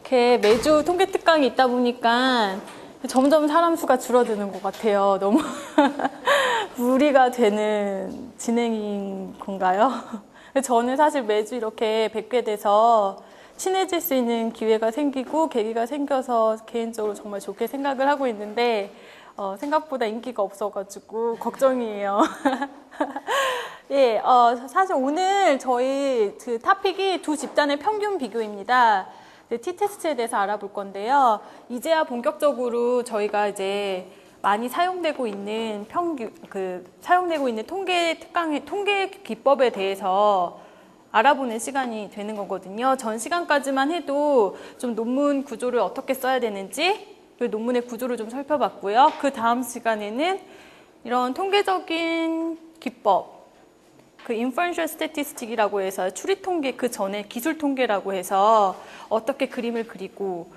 이렇게 매주 통계 특강이 있다 보니까 점점 사람 수가 줄어드는 것 같아요. 너무 무리가 되는 진행인 건가요? 저는 사실 매주 이렇게 뵙게 돼서 친해질 수 있는 기회가 생기고 계기가 생겨서 개인적으로 정말 좋게 생각을 하고 있는데 생각보다 인기가 없어가지고 걱정이에요. 예, 사실 오늘 저희 그 토픽이 두 집단의 평균 비교입니다. T-테스트에 대해서 알아볼 건데요. 이제야 본격적으로 저희가 이제 많이 사용되고 있는 사용되고 있는 통계 기법에 대해서 알아보는 시간이 되는 거거든요. 전 시간까지만 해도 좀 논문 구조를 어떻게 써야 되는지, 그 논문의 구조를 좀 살펴봤고요. 그 다음 시간에는 이런 통계적인 기법, 그 inferential statistic이라고 해서 추리 통계 그 전에 기술 통계라고 해서 어떻게 그림을 그리고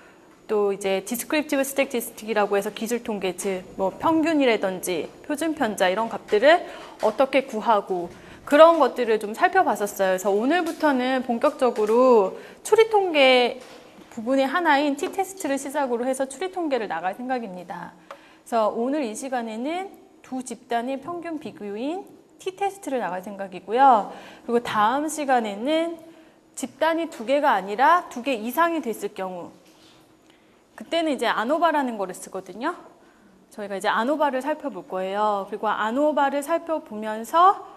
또 이제 descriptive statistic이라고 해서 기술 통계, 즉 뭐 평균이라든지 표준 편자 이런 값들을 어떻게 구하고 그런 것들을 좀 살펴봤었어요. 그래서 오늘부터는 본격적으로 추리 통계 부분의 하나인 T-테스트를 시작으로 해서 추리 통계를 나갈 생각입니다. 그래서 오늘 이 시간에는 두 집단의 평균 비교인 T-테스트를 나갈 생각이고요. 그리고 다음 시간에는 집단이 두 개가 아니라 두 개 이상이 됐을 경우, 그때는 이제 아노바라는 거를 쓰거든요. 저희가 이제 아노바를 살펴볼 거예요. 그리고 아노바를 살펴보면서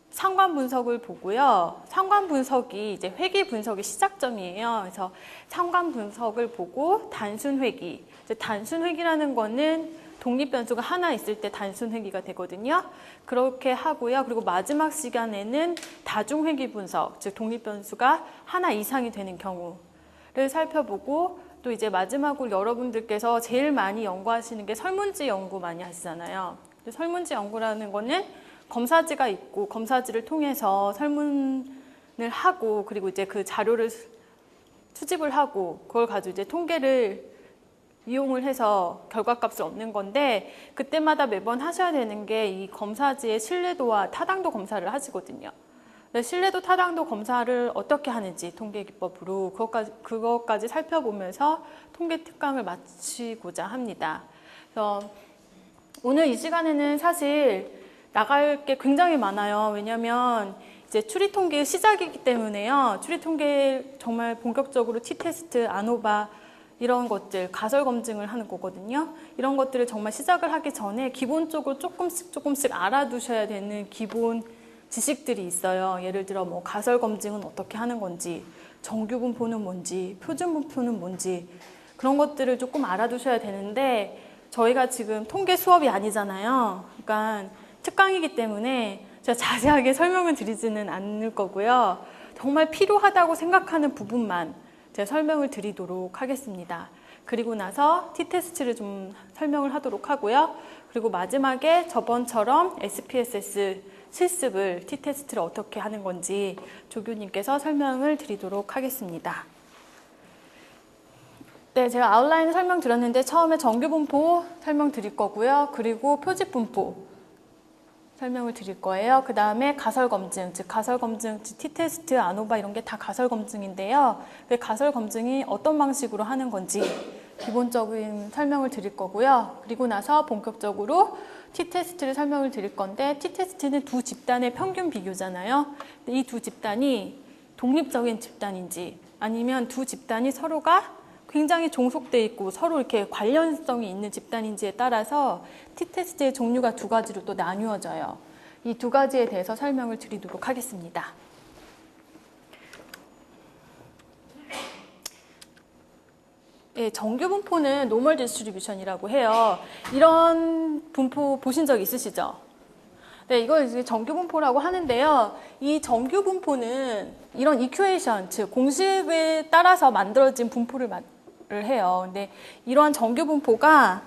상관 분석을 보고요. 상관 분석이 이제 회귀 분석의 시작점이에요. 그래서 상관 분석을 보고 단순 회귀. 단순 회귀라는 거는 독립 변수가 하나 있을 때 단순 회귀가 되거든요. 그렇게 하고요. 그리고 마지막 시간에는 다중 회귀 분석, 즉 독립 변수가 하나 이상이 되는 경우를 살펴보고 또 이제 마지막으로 여러분들께서 제일 많이 연구하시는 게 설문지 연구 많이 하시잖아요. 설문지 연구라는 거는 검사지가 있고 검사지를 통해서 설문을 하고 그리고 이제 그 자료를 수집을 하고 그걸 가지고 이제 통계를 이용을 해서 결과값을 얻는 건데 그때마다 매번 하셔야 되는 게 이 검사지의 신뢰도와 타당도 검사를 하시거든요. 신뢰도 타당도 검사를 어떻게 하는지 통계 기법으로 그것까지 살펴보면서 통계 특강을 마치고자 합니다. 그래서 오늘 이 시간에는 사실 나갈 게 굉장히 많아요. 왜냐하면 이제 추리 통계 시작이기 때문에요. 추리 통계 정말 본격적으로 T-테스트, 아노바 이런 것들, 가설 검증을 하는 거거든요. 이런 것들을 정말 시작을 하기 전에 기본적으로 조금씩 알아두셔야 되는 기본 지식들이 있어요. 예를 들어 뭐 가설 검증은 어떻게 하는 건지, 정규 분포는 뭔지, 표준 분포는 뭔지 그런 것들을 조금 알아두셔야 되는데 저희가 지금 통계 수업이 아니잖아요. 그러니까 특강이기 때문에 제가 자세하게 설명을 드리지는 않을 거고요. 정말 필요하다고 생각하는 부분만 제가 설명을 드리도록 하겠습니다. 그리고 나서 T-테스트를 좀 설명을 하도록 하고요. 그리고 마지막에 저번처럼 SPSS 실습을 T-테스트를 어떻게 하는 건지 조교님께서 설명을 드리도록 하겠습니다. 네, 제가 아웃라인 설명드렸는데 처음에 정규 분포 설명드릴 거고요. 그리고 표집 분포 설명을 드릴 거예요. 그 다음에 가설 검증, 즉 가설 검증, T-테스트, 아노바 이런 게 다 가설 검증인데요. 그 가설 검증이 어떤 방식으로 하는 건지 기본적인 설명을 드릴 거고요. 그리고 나서 본격적으로 T-테스트를 설명을 드릴 건데 T-테스트는 두 집단의 평균 비교잖아요. 이 두 집단이 독립적인 집단인지 아니면 두 집단이 서로가 굉장히 종속돼 있고 서로 이렇게 관련성이 있는 집단인지에 따라서 T-테스트의 종류가 두 가지로 또 나뉘어져요. 이 두 가지에 대해서 설명을 드리도록 하겠습니다. 예, 정규 분포는 노멀 디스트리뷰션이라고 해요. 이런 분포 보신 적 있으시죠? 네, 이걸 이제 정규 분포라고 하는데요. 이 정규 분포는 이런 이퀘이션, 즉 공식에 따라서 만들어진 분포를 해요. 근데 이러한 정규 분포가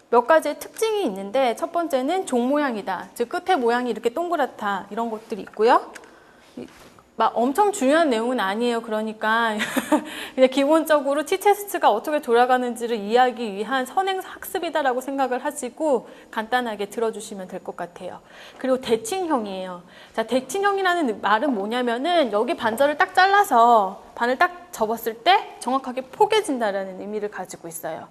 몇 가지의 특징이 있는데 첫 번째는 종 모양이다. 즉 끝에 모양이 이렇게 동그랗다. 이런 것들이 있고요. 막 엄청 중요한 내용은 아니에요. 그러니까 그냥 기본적으로 T테스트가 어떻게 돌아가는지를 이해하기 위한 선행 학습이다라고 생각을 하시고 간단하게 들어주시면 될 것 같아요. 그리고 대칭형이에요. 자, 대칭형이라는 말은 뭐냐면은 여기 반절을 딱 잘라서 반을 딱 접었을 때 정확하게 포개진다라는 의미를 가지고 있어요.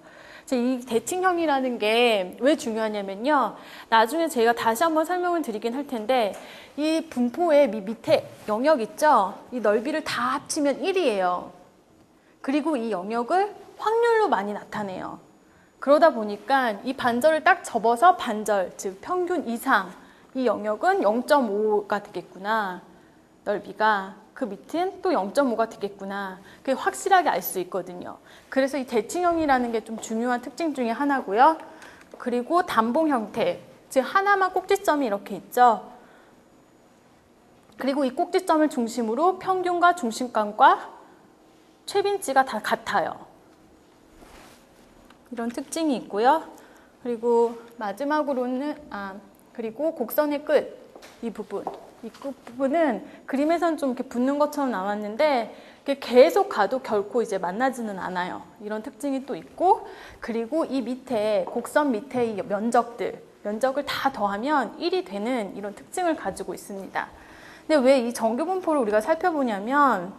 이 대칭형이라는 게 왜 중요하냐면요. 나중에 제가 다시 한번 설명을 드리긴 할 텐데 이 분포의 밑에 영역 있죠? 이 넓이를 다 합치면 1이에요. 그리고 이 영역을 확률로 많이 나타내요. 그러다 보니까 이 반절을 딱 접어서 반절, 즉 평균 이상 이 영역은 0.5가 되겠구나. 넓이가. 그 밑은 또 0.5가 되겠구나. 그게 확실하게 알 수 있거든요. 그래서 이 대칭형이라는 게 좀 중요한 특징 중에 하나고요. 그리고 단봉 형태, 즉 하나만 꼭지점이 이렇게 있죠. 그리고 이 꼭지점을 중심으로 평균과 중심값과 최빈치가 다 같아요. 이런 특징이 있고요. 그리고 마지막으로는 그리고 곡선의 끝, 이 부분. 이 끝부분은 그림에서는 좀 이렇게 붙는 것처럼 나왔는데 계속 가도 결코 이제 만나지는 않아요. 이런 특징이 또 있고, 그리고 이 밑에 곡선 밑에 이 면적을 다 더하면 1이 되는 이런 특징을 가지고 있습니다. 근데 왜 이 정규분포를 우리가 살펴보냐면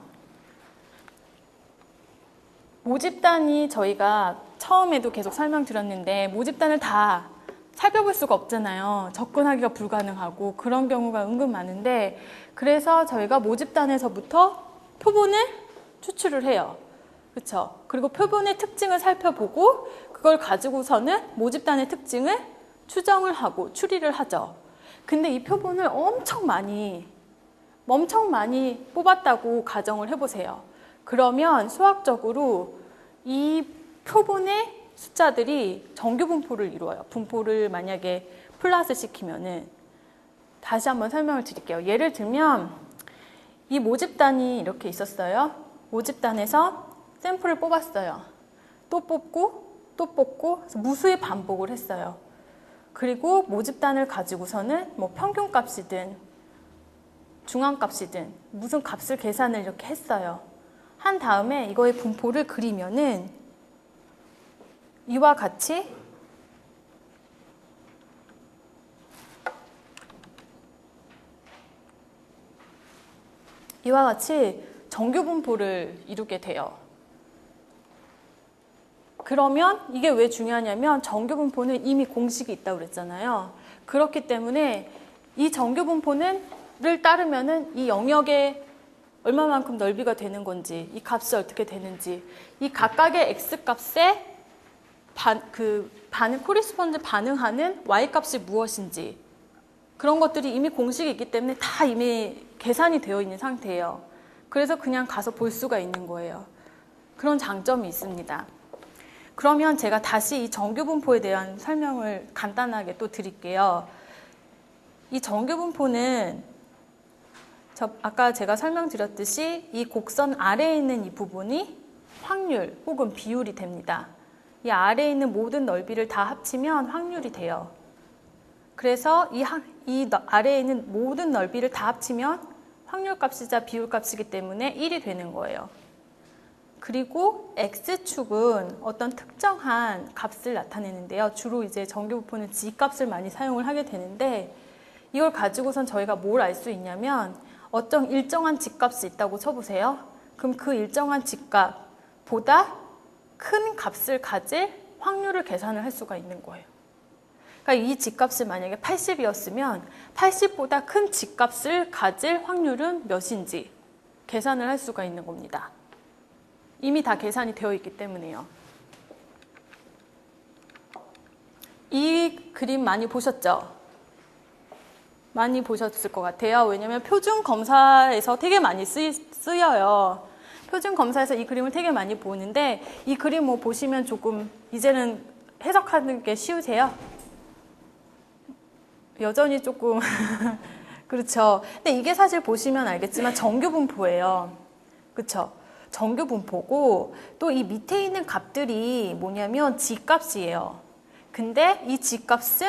모집단이 저희가 처음에도 계속 설명드렸는데 모집단을 다 살펴볼 수가 없잖아요. 접근하기가 불가능하고 그런 경우가 은근 많은데 그래서 저희가 모집단에서부터 표본을 추출을 해요. 그렇죠? 그리고 표본의 특징을 살펴보고 그걸 가지고서는 모집단의 특징을 추정을 하고 추리를 하죠. 근데 이 표본을 엄청 많이 뽑았다고 가정을 해보세요. 그러면 수학적으로 이 표본의 숫자들이 정규분포를 이루어요. 분포를 만약에 플러스 시키면은 다시 한번 설명을 드릴게요. 예를 들면 이 모집단이 이렇게 있었어요. 모집단에서 샘플을 뽑았어요. 또 뽑고 또 뽑고 그래서 무수히 반복을 했어요. 그리고 모집단을 가지고서는 뭐 평균값이든 중앙값이든 무슨 값을 계산을 이렇게 했어요. 한 다음에 이거의 분포를 그리면은 이와 같이 정규분포를 이루게 돼요. 그러면 이게 왜 중요하냐면 정규분포는 이미 공식이 있다고 그랬잖아요. 그렇기 때문에 이 정규분포를 따르면은 이 영역에 얼마만큼 넓이가 되는 건지, 이 값이 어떻게 되는지, 이 각각의 x값에 코리스폰드 반응하는 y값이 무엇인지 그런 것들이 이미 공식이 있기 때문에 다 이미 계산이 되어 있는 상태예요. 그래서 그냥 가서 볼 수가 있는 거예요. 그런 장점이 있습니다. 그러면 제가 다시 이 정규분포에 대한 설명을 간단하게 또 드릴게요. 이 정규분포는 아까 제가 설명드렸듯이 이 곡선 아래에 있는 이 부분이 확률 혹은 비율이 됩니다. 이 아래에 있는 모든 넓이를 다 합치면 확률이 돼요. 그래서 이 아래에 있는 모든 넓이를 다 합치면 확률값이자 비율값이기 때문에 1이 되는 거예요. 그리고 X축은 어떤 특정한 값을 나타내는데요. 주로 이제 정규분포는 G값을 많이 사용을 하게 되는데 이걸 가지고선 저희가 뭘 알 수 있냐면 어떤 일정한 G값이 있다고 쳐보세요. 그럼 그 일정한 G값보다 큰 값을 가질 확률을 계산을 할 수가 있는 거예요. 그러니까 이 G값이 만약에 80이었으면 80보다 큰 G값을 가질 확률은 몇인지 계산을 할 수가 있는 겁니다. 이미 다 계산이 되어 있기 때문에요. 이 그림 많이 보셨죠? 많이 보셨을 것 같아요. 왜냐면 표준 검사에서 되게 많이 쓰여요. 표준 검사에서 이 그림을 되게 많이 보는데 이 그림 뭐 보시면 조금 이제는 해석하는 게 쉬우세요? 여전히 조금 그렇죠. 근데 이게 사실 보시면 알겠지만 정규분포예요. 그렇죠? 정규분포고 또 이 밑에 있는 값들이 뭐냐면 G값이에요. 근데 이 G값은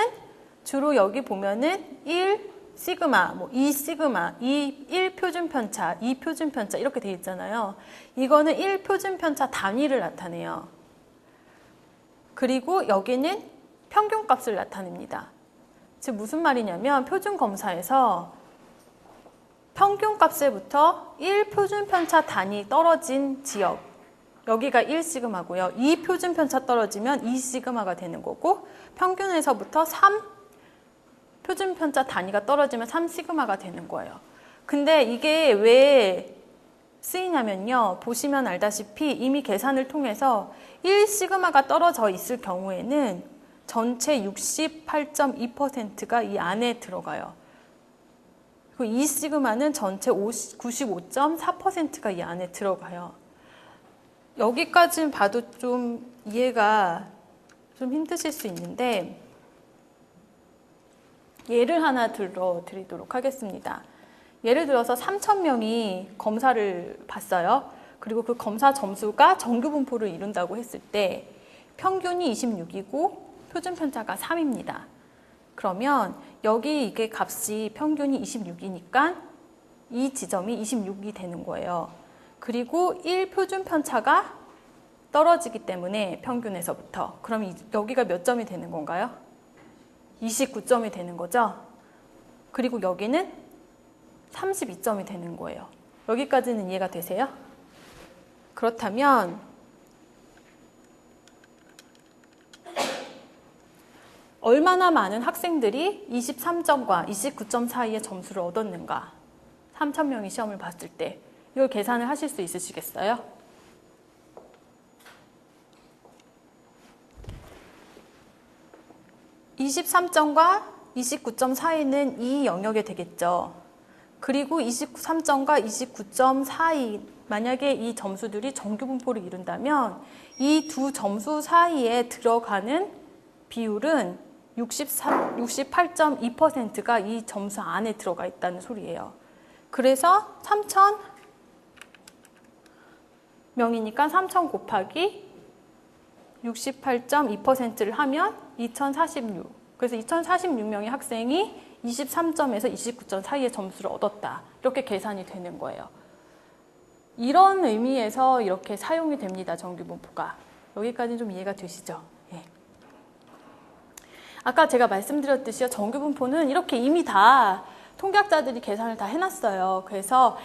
주로 여기 보면은 1, 시그마, 뭐 2 시그마, 1 표준 편차, 2 표준 편차 이렇게 돼 있잖아요. 이거는 1 표준 편차 단위를 나타내요. 그리고 여기는 평균값을 나타냅니다. 즉 무슨 말이냐면 표준 검사에서 평균값에부터 1 표준 편차 단위 떨어진 지역, 여기가 1 시그마고요. 2 표준 편차 떨어지면 2 시그마가 되는 거고, 평균에서부터 3 표준 편차 단위가 떨어지면 3 시그마가 되는 거예요. 근데 이게 왜 쓰이냐면요. 보시면 알다시피 이미 계산을 통해서 1 시그마가 떨어져 있을 경우에는 전체 68.2%가 이 안에 들어가요. 그리고 2 시그마는 전체 95.4%가 이 안에 들어가요. 여기까지는 봐도 좀 이해가 좀 힘드실 수 있는데, 예를 하나 들어드리도록 하겠습니다. 예를 들어서 3,000명이 검사를 봤어요. 그리고 그 검사 점수가 정규 분포를 이룬다고 했을 때 평균이 26이고 표준 편차가 3입니다. 그러면 여기 이게 값이 평균이 26이니까 이 지점이 26이 되는 거예요. 그리고 1 표준 편차가 떨어지기 때문에 평균에서부터, 그럼 여기가 몇 점이 되는 건가요? 29점이 되는 거죠. 그리고 여기는 32점이 되는 거예요. 여기까지는 이해가 되세요? 그렇다면 얼마나 많은 학생들이 23점과 29점 사이의 점수를 얻었는가? 3,000명이 시험을 봤을 때 이걸 계산을 하실 수 있으시겠어요? (23점과 29점) 사이는 이 영역에 되겠죠. 그리고 23점과 29점 사이, 만약에 이 점수들이 정규 분포를 이룬다면 이 두 점수 사이에 들어가는 비율은 68.2%가 이 점수 안에 들어가 있다는 소리예요. 그래서 3,000명이니까 3,000 곱하기 68.2%를 하면 2,046. 그래서 2,046명의 학생이 23점에서 29점 사이의 점수를 얻었다. 이렇게 계산이 되는 거예요. 이런 의미에서 이렇게 사용이 됩니다. 정규 분포가. 여기까지는 좀 이해가 되시죠? 예. 아까 제가 말씀드렸듯이요. 정규 분포는 이렇게 이미 다 통계학자들이 계산을 다 해놨어요. 그래서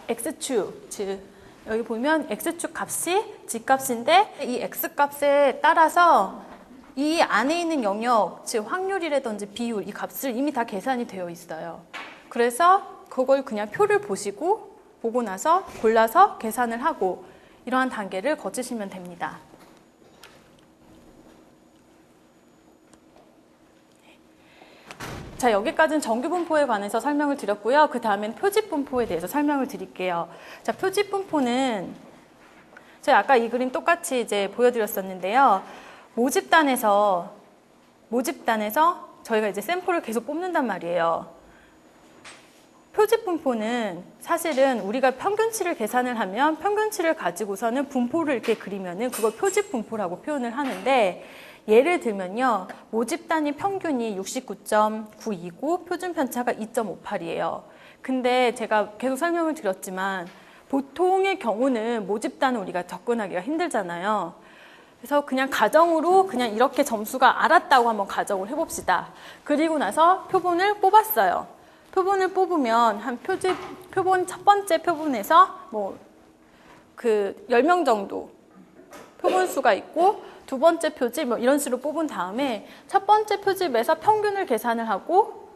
X축, 즉 여기 보면 X축 값이 G값인데 이 X값에 따라서 이 안에 있는 영역, 즉 확률이라든지 비율, 이 값을 이미 다 계산이 되어 있어요. 그래서 그걸 그냥 표를 보고 나서 골라서 계산을 하고 이러한 단계를 거치시면 됩니다. 자, 여기까지는 정규 분포에 관해서 설명을 드렸고요. 그 다음엔 표집 분포에 대해서 설명을 드릴게요. 자, 표집 분포는 제가 아까 이 그림 똑같이 이제 보여드렸었는데요. 모집단에서 저희가 이제 샘플을 계속 뽑는단 말이에요. 표집 분포는 사실은 우리가 평균치를 계산을 하면 평균치를 가지고서는 분포를 이렇게 그리면은 그걸 표집 분포라고 표현을 하는데, 예를 들면요. 모집단위 평균이 69.92고 표준 편차가 2.58이에요. 근데 제가 계속 설명을 드렸지만 보통의 경우는 모집단은 우리가 접근하기가 힘들잖아요. 그래서 그냥 가정으로 그냥 이렇게 점수가 알았다고 한번 가정을 해봅시다. 그리고 나서 표본을 뽑았어요. 표본을 뽑으면 한 표본 첫 번째 표본에서 뭐 그 10명 정도 표본 수가 있고, 두 번째 표집 뭐 이런 식으로 뽑은 다음에 첫 번째 표집에서 평균을 계산을 하고,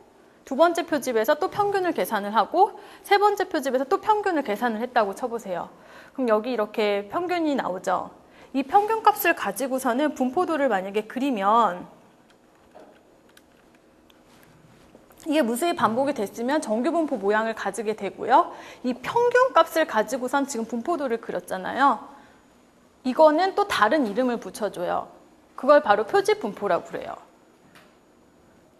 두 번째 표집에서 또 평균을 계산을 하고, 세 번째 표집에서 또 평균을 계산을 했다고 쳐보세요. 그럼 여기 이렇게 평균이 나오죠. 이 평균값을 가지고서는 분포도를 만약에 그리면 이게 무수히 반복이 됐으면 정규 분포 모양을 가지게 되고요. 이 평균값을 가지고선 지금 분포도를 그렸잖아요. 이거는 또 다른 이름을 붙여줘요. 그걸 바로 표집 분포라고 그래요.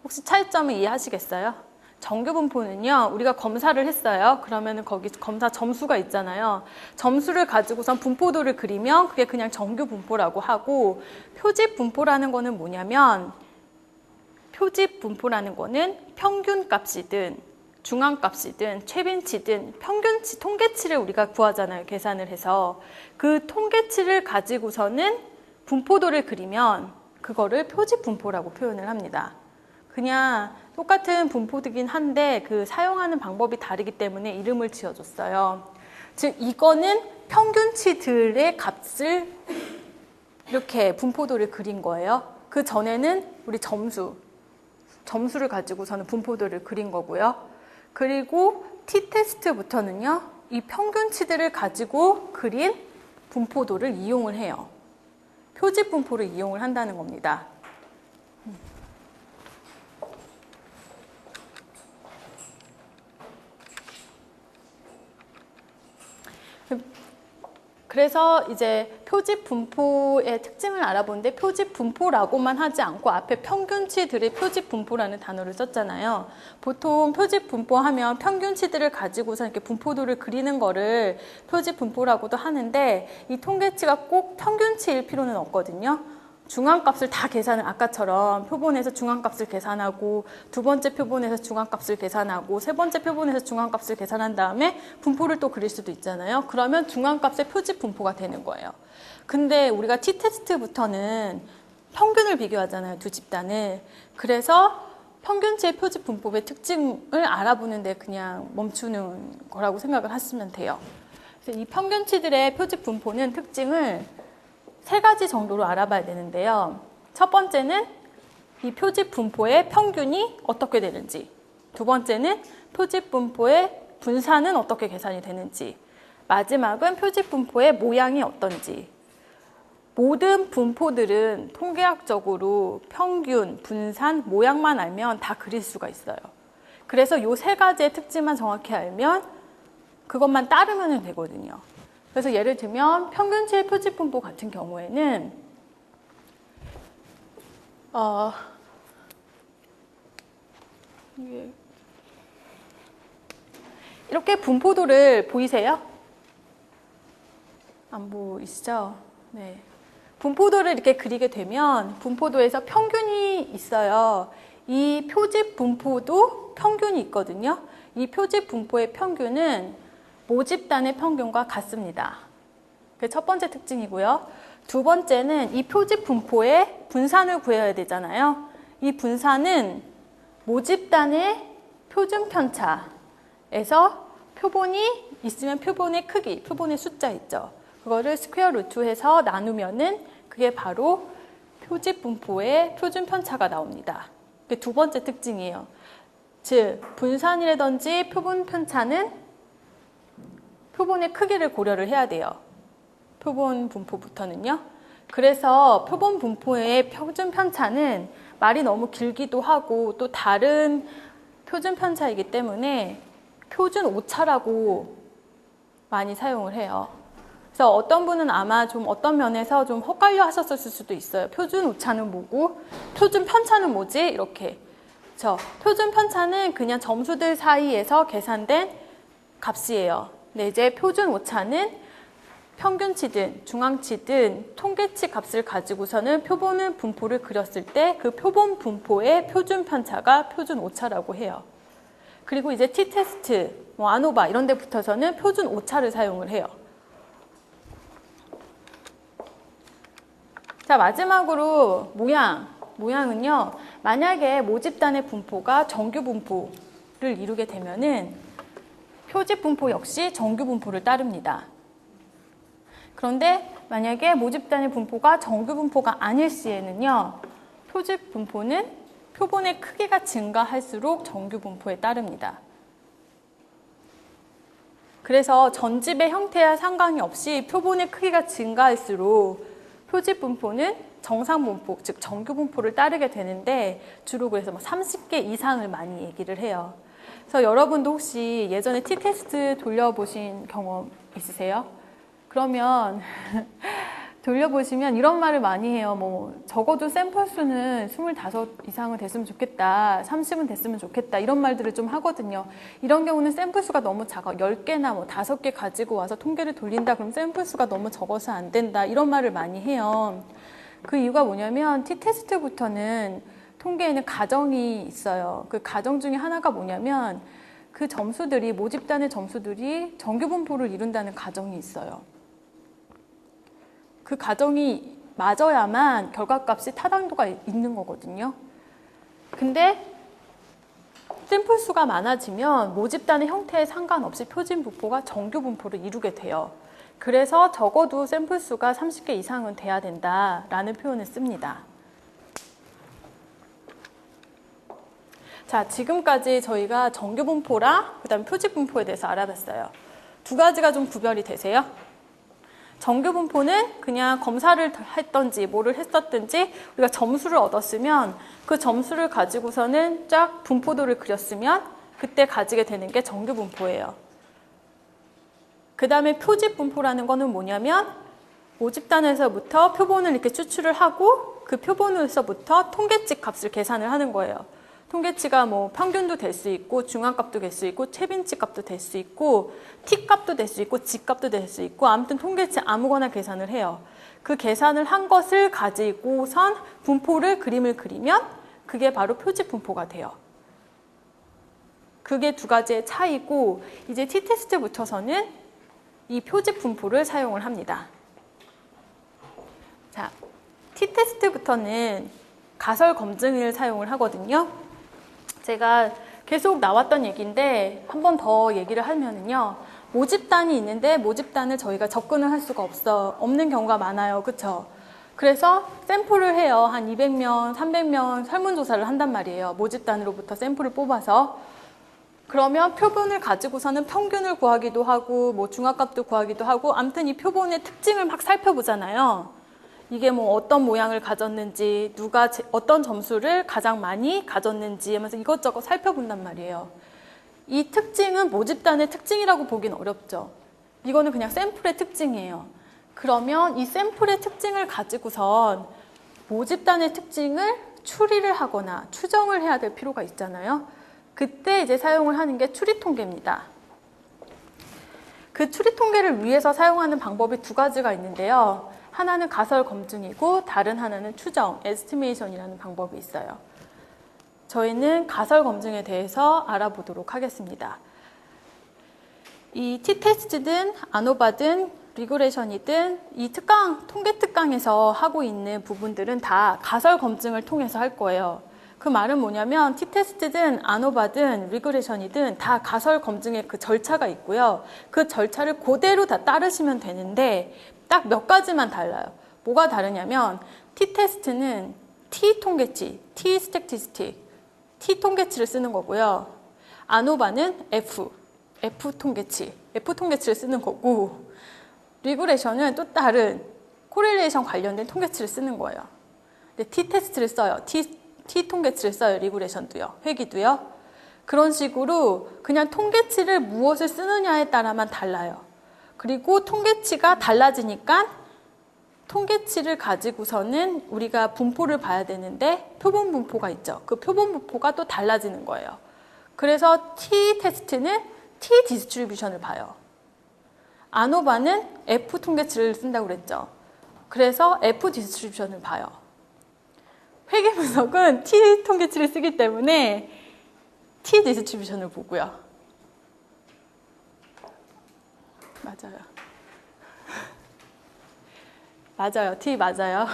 혹시 차이점을 이해하시겠어요? 정규 분포는요, 우리가 검사를 했어요. 그러면은 거기 검사 점수가 있잖아요. 점수를 가지고선 분포도를 그리면 그게 그냥 정규 분포라고 하고, 표집 분포라는 거는 뭐냐면 표집 분포라는 거는 평균값이든 중앙값이든 최빈치든 평균치, 통계치를 우리가 구하잖아요. 계산을 해서. 그 통계치를 가지고서는 분포도를 그리면 그거를 표집 분포라고 표현을 합니다. 그냥 똑같은 분포이긴 한데 그 사용하는 방법이 다르기 때문에 이름을 지어줬어요. 즉 이거는 평균치들의 값을 이렇게 분포도를 그린 거예요. 그 전에는 우리 점수를 가지고서는 분포도를 그린 거고요. 그리고 t-테스트부터는요. 이 평균치들을 가지고 그린 분포도를 이용을 해요. 표집 분포를 이용을 한다는 겁니다. 그래서 이제 표집 분포의 특징을 알아보는데 표집 분포라고만 하지 않고 앞에 평균치들의 표집 분포라는 단어를 썼잖아요. 보통 표집 분포하면 평균치들을 가지고서 이렇게 분포도를 그리는 거를 표집 분포라고도 하는데 이 통계치가 꼭 평균치일 필요는 없거든요. 중앙값을 다 계산을 아까처럼 표본에서 중앙값을 계산하고 두 번째 표본에서 중앙값을 계산하고 세 번째 표본에서 중앙값을 계산한 다음에 분포를 또 그릴 수도 있잖아요. 그러면 중앙값의 표집 분포가 되는 거예요. 근데 우리가 t-테스트부터는 평균을 비교하잖아요. 두 집단을. 그래서 평균치의 표집 분포의 특징을 알아보는데 그냥 멈추는 거라고 생각을 하시면 돼요. 그래서 이 평균치들의 표집 분포는 특징을 세 가지 정도로 알아봐야 되는데요. 첫 번째는 이 표집 분포의 평균이 어떻게 되는지, 두 번째는 표집 분포의 분산은 어떻게 계산이 되는지, 마지막은 표집 분포의 모양이 어떤지. 모든 분포들은 통계학적으로 평균, 분산, 모양만 알면 다 그릴 수가 있어요. 그래서 이 세 가지의 특징만 정확히 알면 그것만 따르면 되거든요. 그래서 예를 들면 평균치의 표집 분포 같은 경우에는 이렇게 분포도를 보이세요? 안 보이시죠? 네. 분포도를 이렇게 그리게 되면 분포도에서 평균이 있어요. 이 표집 분포도 평균이 있거든요. 이 표집 분포의 평균은 모집단의 평균과 같습니다. 그게 첫 번째 특징이고요. 두 번째는 이 표집 분포의 분산을 구해야 되잖아요. 이 분산은 모집단의 표준 편차에서 표본이 있으면 표본의 크기, 표본의 숫자 있죠. 그거를 스퀘어 루트해서 나누면은 그게 바로 표집 분포의 표준 편차가 나옵니다. 그게 두 번째 특징이에요. 즉, 분산이라든지 표본 편차는 표본의 크기를 고려를 해야 돼요. 표본 분포부터는요. 그래서 표본 분포의 표준 편차는 말이 너무 길기도 하고 또 다른 표준 편차이기 때문에 표준 오차라고 많이 사용을 해요. 그래서 어떤 분은 아마 좀 어떤 면에서 좀 헛갈려 하셨을 수도 있어요. 표준 오차는 뭐고 표준 편차는 뭐지? 이렇게. 그렇죠? 표준 편차는 그냥 점수들 사이에서 계산된 값이에요. 네, 이제 표준 오차는 평균치든 중앙치든 통계치 값을 가지고서는 표본을 분포를 그렸을 때 그 표본 분포의 표준 편차가 표준 오차라고 해요. 그리고 이제 t-테스트, 아노바 이런 데 붙어서는 표준 오차를 사용을 해요. 자, 마지막으로 모양은요. 만약에 모집단의 분포가 정규 분포를 이루게 되면은 표집 분포 역시 정규 분포를 따릅니다. 그런데 만약에 모집단의 분포가 정규 분포가 아닐 시에는요. 표집 분포는 표본의 크기가 증가할수록 정규 분포에 따릅니다. 그래서 전집의 형태와 상관이 없이 표본의 크기가 증가할수록 표집 분포는 정상 분포, 즉 정규 분포를 따르게 되는데 주로 그래서 30개 이상을 많이 얘기를 해요. 그래서 여러분도 혹시 예전에 t-테스트 돌려보신 경험 있으세요? 그러면 돌려보시면 이런 말을 많이 해요. 뭐 적어도 샘플 수는 25 이상은 됐으면 좋겠다. 30은 됐으면 좋겠다. 이런 말들을 좀 하거든요. 이런 경우는 샘플 수가 너무 작아. 10개나 뭐 5개 가지고 와서 통계를 돌린다. 그럼 샘플 수가 너무 적어서 안 된다. 이런 말을 많이 해요. 그 이유가 뭐냐면 t-테스트부터는 통계에는 가정이 있어요. 그 가정 중에 하나가 뭐냐면 그 점수들이 모집단의 점수들이 정규 분포를 이룬다는 가정이 있어요. 그 가정이 맞아야만 결과값이 타당도가 있는 거거든요. 근데 샘플 수가 많아지면 모집단의 형태에 상관없이 표준 분포가 정규 분포를 이루게 돼요. 그래서 적어도 샘플 수가 30개 이상은 돼야 된다라는 표현을 씁니다. 자, 지금까지 저희가 정규 분포랑 그다음에 표준 분포에 대해서 알아봤어요. 두 가지가 좀 구별이 되세요? 정규 분포는 그냥 검사를 했던지 뭐를 했었든지 우리가 점수를 얻었으면 그 점수를 가지고서는 쫙 분포도를 그렸으면 그때 가지게 되는 게 정규 분포예요. 그 다음에 표집 분포라는 거는 뭐냐면 모집단에서부터 표본을 이렇게 추출을 하고 그 표본에서부터 통계치 값을 계산을 하는 거예요. 통계치가 뭐 평균도 될 수 있고 중앙값도 될 수 있고 최빈치 값도 될 수 있고 T값도 될 수 있고 G값도 될 수 있고 아무튼 통계치 아무거나 계산을 해요. 그 계산을 한 것을 가지고선 분포를 그림을 그리면 그게 바로 표집 분포가 돼요. 그게 두 가지의 차이고 이제 T테스트부터서는 이 표집 분포를 사용을 합니다. 자, T테스트부터는 가설 검증을 사용을 하거든요. 제가 계속 나왔던 얘기인데 한 번 더 얘기를 하면은요. 모집단이 있는데 모집단을 저희가 접근을 할 수가 없는 경우가 많아요. 그렇죠? 그래서 샘플을 해요. 한 200명, 300명 설문조사를 한단 말이에요. 모집단으로부터 샘플을 뽑아서. 그러면 표본을 가지고서는 평균을 구하기도 하고 뭐 중앙값도 구하기도 하고 아무튼 이 표본의 특징을 막 살펴보잖아요. 이게 뭐 어떤 모양을 가졌는지 누가 어떤 점수를 가장 많이 가졌는지 하면서 이것저것 살펴본단 말이에요. 이 특징은 모집단의 특징이라고 보긴 어렵죠. 이거는 그냥 샘플의 특징이에요. 그러면 이 샘플의 특징을 가지고선 모집단의 특징을 추리를 하거나 추정을 해야 될 필요가 있잖아요. 그때 이제 사용을 하는 게 추리 통계입니다. 그 추리 통계를 위해서 사용하는 방법이 두 가지가 있는데요. 하나는 가설 검증이고 다른 하나는 추정, 에스티메이션이라는 방법이 있어요. 저희는 가설 검증에 대해서 알아보도록 하겠습니다. 이 T테스트든 아노바든 리그레션이든 이 통계 특강에서 하고 있는 부분들은 다 가설 검증을 통해서 할 거예요. 그 말은 뭐냐면 T테스트든 아노바든 리그레션이든 다 가설 검증의 그 절차가 있고요. 그 절차를 그대로 다 따르시면 되는데 딱 몇 가지만 달라요. 뭐가 다르냐면 T테스트는 T 통계치, T 스태티스틱, T 통계치를 쓰는 거고요. 아노바는 F 통계치, F 통계치를 쓰는 거고 리그레션은 또 다른 코릴레이션 관련된 통계치를 쓰는 거예요. 근데 T테스트를 써요. T 통계치를 써요. 리그레션도요. 회귀도요. 그런 식으로 그냥 통계치를 무엇을 쓰느냐에 따라만 달라요. 그리고 통계치가 달라지니까 통계치를 가지고서는 우리가 분포를 봐야 되는데 표본 분포가 있죠. 그 표본 분포가 또 달라지는 거예요. 그래서 T 테스트는 T 디스트리뷰션을 봐요. 아노바는 F 통계치를 쓴다고 그랬죠. 그래서 F 디스트리뷰션을 봐요. 회계 분석은 T 통계치를 쓰기 때문에 T 디스트리뷰션을 보고요. 맞아요. 맞아요. T 맞아요.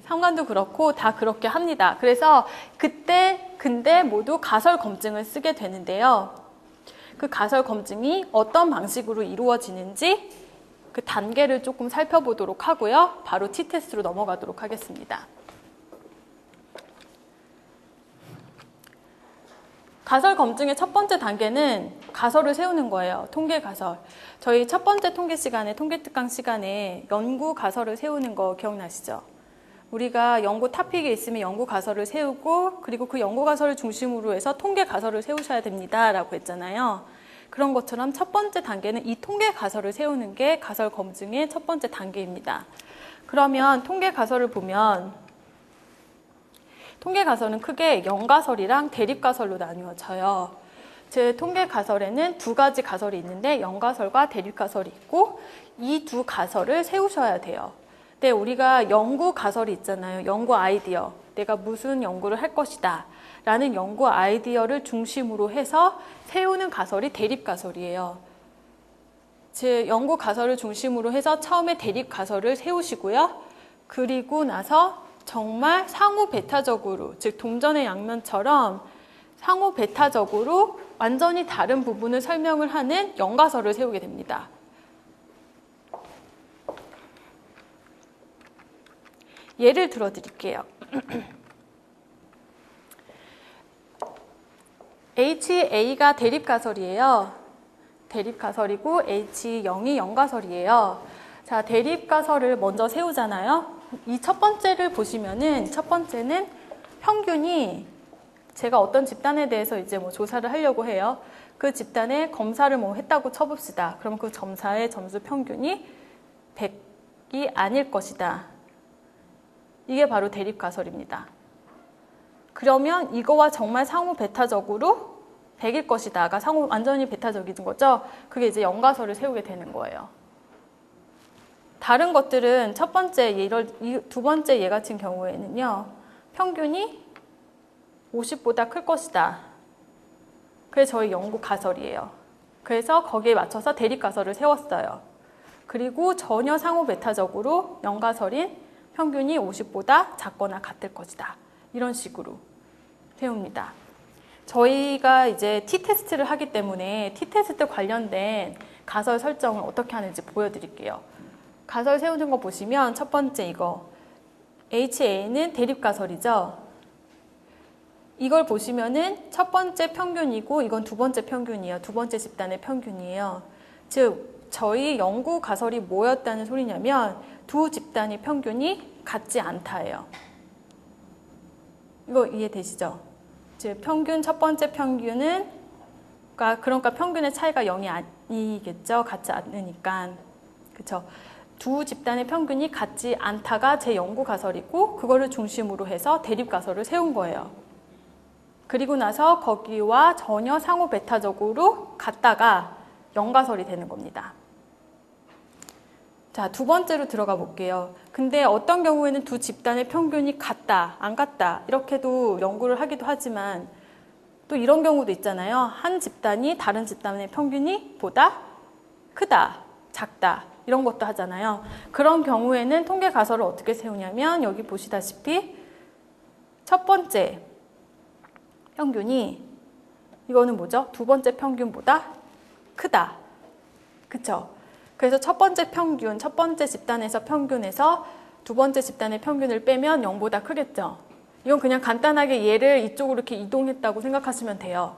상관도 그렇고 다 그렇게 합니다. 그래서 그때 근데 모두 가설 검증을 쓰게 되는데요. 그 가설 검증이 어떤 방식으로 이루어지는지 그 단계를 조금 살펴보도록 하고요. 바로 T테스트로 넘어가도록 하겠습니다. 가설 검증의 첫 번째 단계는 가설을 세우는 거예요. 통계 가설. 저희 첫 번째 통계 시간에, 통계 특강 시간에 연구 가설을 세우는 거 기억나시죠? 우리가 연구 토픽이 있으면 연구 가설을 세우고 그리고 그 연구 가설을 중심으로 해서 통계 가설을 세우셔야 됩니다. 라고 했잖아요. 그런 것처럼 첫 번째 단계는 이 통계 가설을 세우는 게 가설 검증의 첫 번째 단계입니다. 그러면 통계 가설을 보면 통계 가설은 크게 연가설이랑 대립가설로 나뉘어져요. 제 통계 가설에는 두 가지 가설이 있는데 연가설과 대립가설이 있고 이 두 가설을 세우셔야 돼요. 근데 우리가 연구 가설이 있잖아요. 연구 아이디어. 내가 무슨 연구를 할 것이다 라는 연구 아이디어를 중심으로 해서 세우는 가설이 대립가설이에요. 제 연구 가설을 중심으로 해서 처음에 대립가설을 세우시고요. 그리고 나서 정말 상호 배타적으로, 즉 동전의 양면처럼 상호 배타적으로 완전히 다른 부분을 설명을 하는 연가설을 세우게 됩니다. 예를 들어 드릴게요. HA가 대립가설이에요. 대립가설이고 H0이 연가설이에요. 자, 대립가설을 먼저 세우잖아요. 이 첫 번째를 보시면은 첫 번째는 평균이 제가 어떤 집단에 대해서 이제 뭐 조사를 하려고 해요. 그 집단에 검사를 뭐 했다고 쳐봅시다. 그럼 그 점사의 점수 평균이 100이 아닐 것이다. 이게 바로 대립가설입니다. 그러면 이거와 정말 상호 배타적으로 100일 것이다가 상호 완전히 배타적인 거죠. 그게 이제 연가설을 세우게 되는 거예요. 다른 것들은 첫 번째 두 번째 예 같은 경우에는요. 평균이 50보다 클 것이다. 그게 저희 연구 가설이에요. 그래서 거기에 맞춰서 대립가설을 세웠어요. 그리고 전혀 상호 배타적으로 연가설인 평균이 50보다 작거나 같을 것이다. 이런 식으로 세웁니다. 저희가 이제 T테스트를 하기 때문에 T테스트 관련된 가설 설정을 어떻게 하는지 보여드릴게요. 가설 세우는 거 보시면 첫 번째 이거 HA는 대립가설이죠. 이걸 보시면은 첫 번째 평균이고 이건 두 번째 평균이에요. 두 번째 집단의 평균이에요. 즉 저희 연구 가설이 뭐였다는 소리냐면 두 집단의 평균이 같지 않다예요. 이거 이해되시죠? 즉 평균 첫 번째 평균은 그러니까 평균의 차이가 0이 아니겠죠. 같지 않으니까. 그렇죠? 두 집단의 평균이 같지 않다가 제 연구 가설이고 그거를 중심으로 해서 대립 가설을 세운 거예요. 그리고 나서 거기와 전혀 상호 배타적으로 같다가 연가설이 되는 겁니다. 자, 두 번째로 들어가 볼게요. 근데 어떤 경우에는 두 집단의 평균이 같다, 안 같다 이렇게도 연구를 하기도 하지만 또 이런 경우도 있잖아요. 한 집단이 다른 집단의 평균이 보다 크다, 작다 이런 것도 하잖아요. 그런 경우에는 통계 가설을 어떻게 세우냐면 여기 보시다시피 첫 번째 평균이 이거는 뭐죠? 두 번째 평균보다 크다. 그쵸? 그래서 첫 번째 평균, 첫 번째 집단에서 평균에서 두 번째 집단의 평균을 빼면 0보다 크겠죠? 이건 그냥 간단하게 얘를 이쪽으로 이렇게 이동했다고 생각하시면 돼요.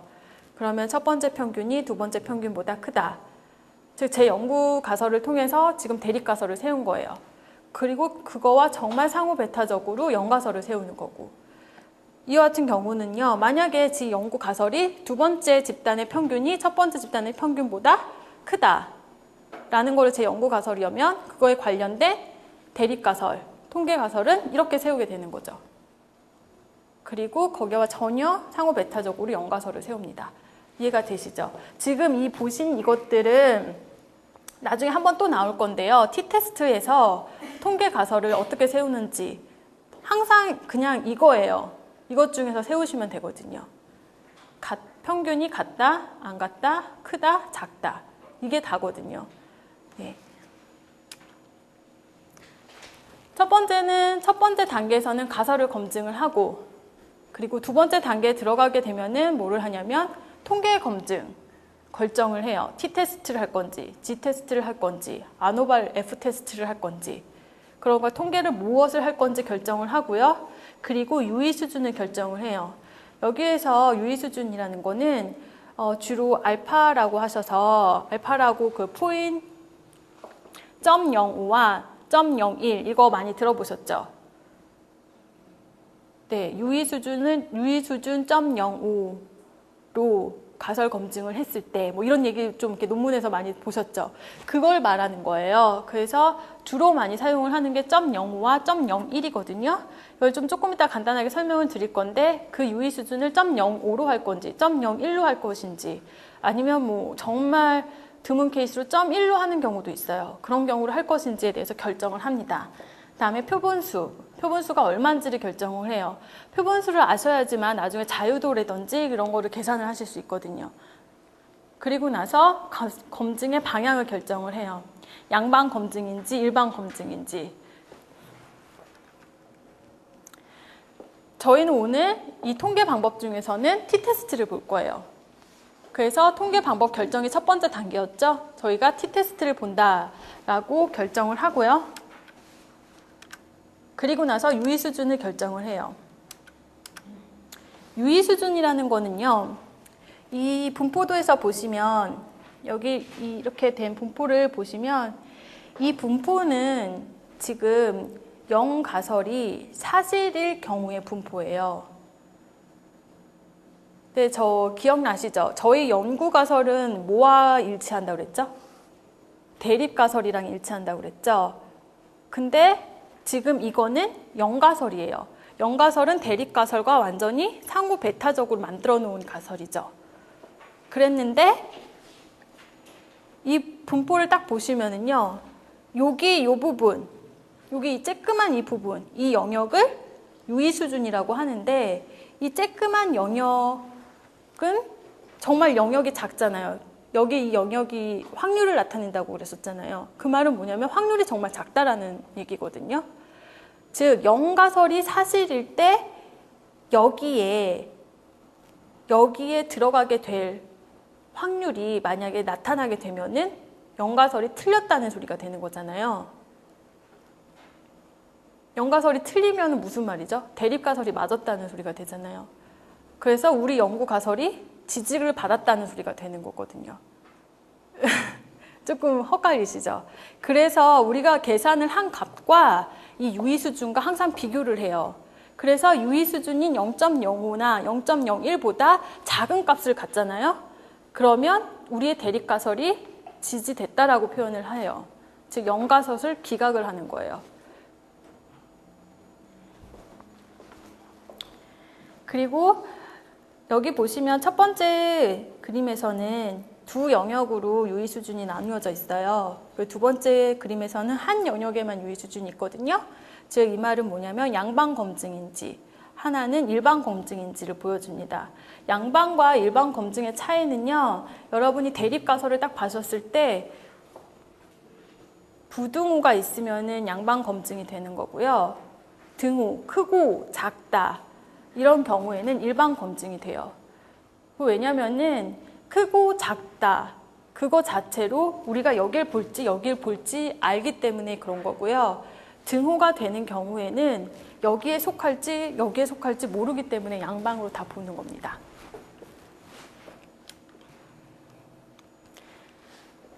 그러면 첫 번째 평균이 두 번째 평균보다 크다. 즉, 제 연구 가설을 통해서 지금 대립 가설을 세운 거예요. 그리고 그거와 정말 상호 배타적으로 연가설을 세우는 거고. 이와 같은 경우는요. 만약에 제 연구 가설이 두 번째 집단의 평균이 첫 번째 집단의 평균보다 크다. 라는 거를 제 연구 가설이면 그거에 관련된 대립 가설, 통계 가설은 이렇게 세우게 되는 거죠. 그리고 거기와 전혀 상호 배타적으로 연가설을 세웁니다. 이해가 되시죠? 지금 이 보신 이것들은 나중에 한번 또 나올 건데요. T테스트에서 통계 가설을 어떻게 세우는지 항상 그냥 이거예요. 이것 중에서 세우시면 되거든요. 평균이 같다, 안 같다, 크다, 작다. 이게 다거든요. 네. 첫 번째 단계에서는 가설을 검증을 하고 그리고 두 번째 단계에 들어가게 되면은 뭐를 하냐면 통계 검증 결정을 해요. T테스트를 할 건지, G테스트를 할 건지, 아노발 F테스트를 할 건지 그런 걸 통계를 무엇을 할 건지 결정을 하고요. 그리고 유의 수준을 결정을 해요. 여기에서 유의 수준이라는 거는 주로 알파라고 하셔서 알파라고 그 포인 0.05와 0.01 이거 많이 들어보셨죠? 네, 유의 수준은 유의 수준 0.05로 가설 검증을 했을 때 뭐 이런 얘기 좀 이렇게 논문에서 많이 보셨죠? 그걸 말하는 거예요. 그래서 주로 많이 사용을 하는 게 0.05와 0.01이거든요. 이걸 좀 조금 이따 간단하게 설명을 드릴 건데 그 유의 수준을 0.05로 할 건지 0.01로 할 것인지 아니면 뭐 정말 드문 케이스로 0.1로 하는 경우도 있어요. 그런 경우를 할 것인지에 대해서 결정을 합니다. 다음에 표본수. 표본수가 얼마인지를 결정을 해요. 표본수를 아셔야지만 나중에 자유도라든지 이런 거를 계산을 하실 수 있거든요. 그리고 나서 검증의 방향을 결정을 해요. 양방 검증인지 일방 검증인지. 저희는 오늘 이 통계 방법 중에서는 t-테스트를 볼 거예요. 그래서 통계 방법 결정이 첫 번째 단계였죠. 저희가 t-테스트를 본다라고 결정을 하고요. 그리고 나서 유의 수준을 결정을 해요. 유의 수준이라는 거는요. 이 분포도에서 보시면 여기 이렇게 된 분포를 보시면 이 분포는 지금 0가설이 사실일 경우의 분포예요. 네, 저 기억나시죠? 저희 연구가설은 뭐와 일치한다고 그랬죠? 대립가설이랑 일치한다고 그랬죠? 근데 지금 이거는 영가설이에요. 영가설은 대립가설과 완전히 상호 배타적으로 만들어 놓은 가설이죠. 그랬는데 이 분포를 딱 보시면은요. 여기 이 부분, 여기 이 쬐끄만 이 부분, 이 영역을 유의 수준이라고 하는데 이 쬐끄만 영역은 정말 영역이 작잖아요. 여기 이 영역이 확률을 나타낸다고 그랬었잖아요. 그 말은 뭐냐면 확률이 정말 작다라는 얘기거든요. 즉 영가설이 사실일 때 여기에 들어가게 될 확률이 만약에 나타나게 되면은 영가설이 틀렸다는 소리가 되는 거잖아요. 영가설이 틀리면 무슨 말이죠? 대립가설이 맞았다는 소리가 되잖아요. 그래서 우리 연구가설이 지지를 받았다는 소리가 되는 거거든요. 조금 헛갈리시죠? 그래서 우리가 계산을 한 값과 이 유의 수준과 항상 비교를 해요. 그래서 유의 수준인 0.05나 0.01보다 작은 값을 갖잖아요. 그러면 우리의 대립가설이 지지됐다라고 표현을 해요. 즉 영가설을 기각을 하는 거예요. 그리고 여기 보시면 첫 번째 그림에서는 두 영역으로 유의 수준이 나누어져 있어요. 그리고 두 번째 그림에서는 한 영역에만 유의 수준이 있거든요. 즉 이 말은 뭐냐면 양방 검증인지 하나는 일방 검증인지를 보여줍니다. 양방과 일방 검증의 차이는요. 여러분이 대립가설을 딱 봐셨을 때 부등호가 있으면은 양방 검증이 되는 거고요. 등호, 크고 작다 이런 경우에는 일방 검증이 돼요. 왜냐면은 크고 작다 그거 자체로 우리가 여길 볼지 알기 때문에 그런 거고요. 등호가 되는 경우에는 여기에 속할지 여기에 속할지 모르기 때문에 양방으로 다 보는 겁니다.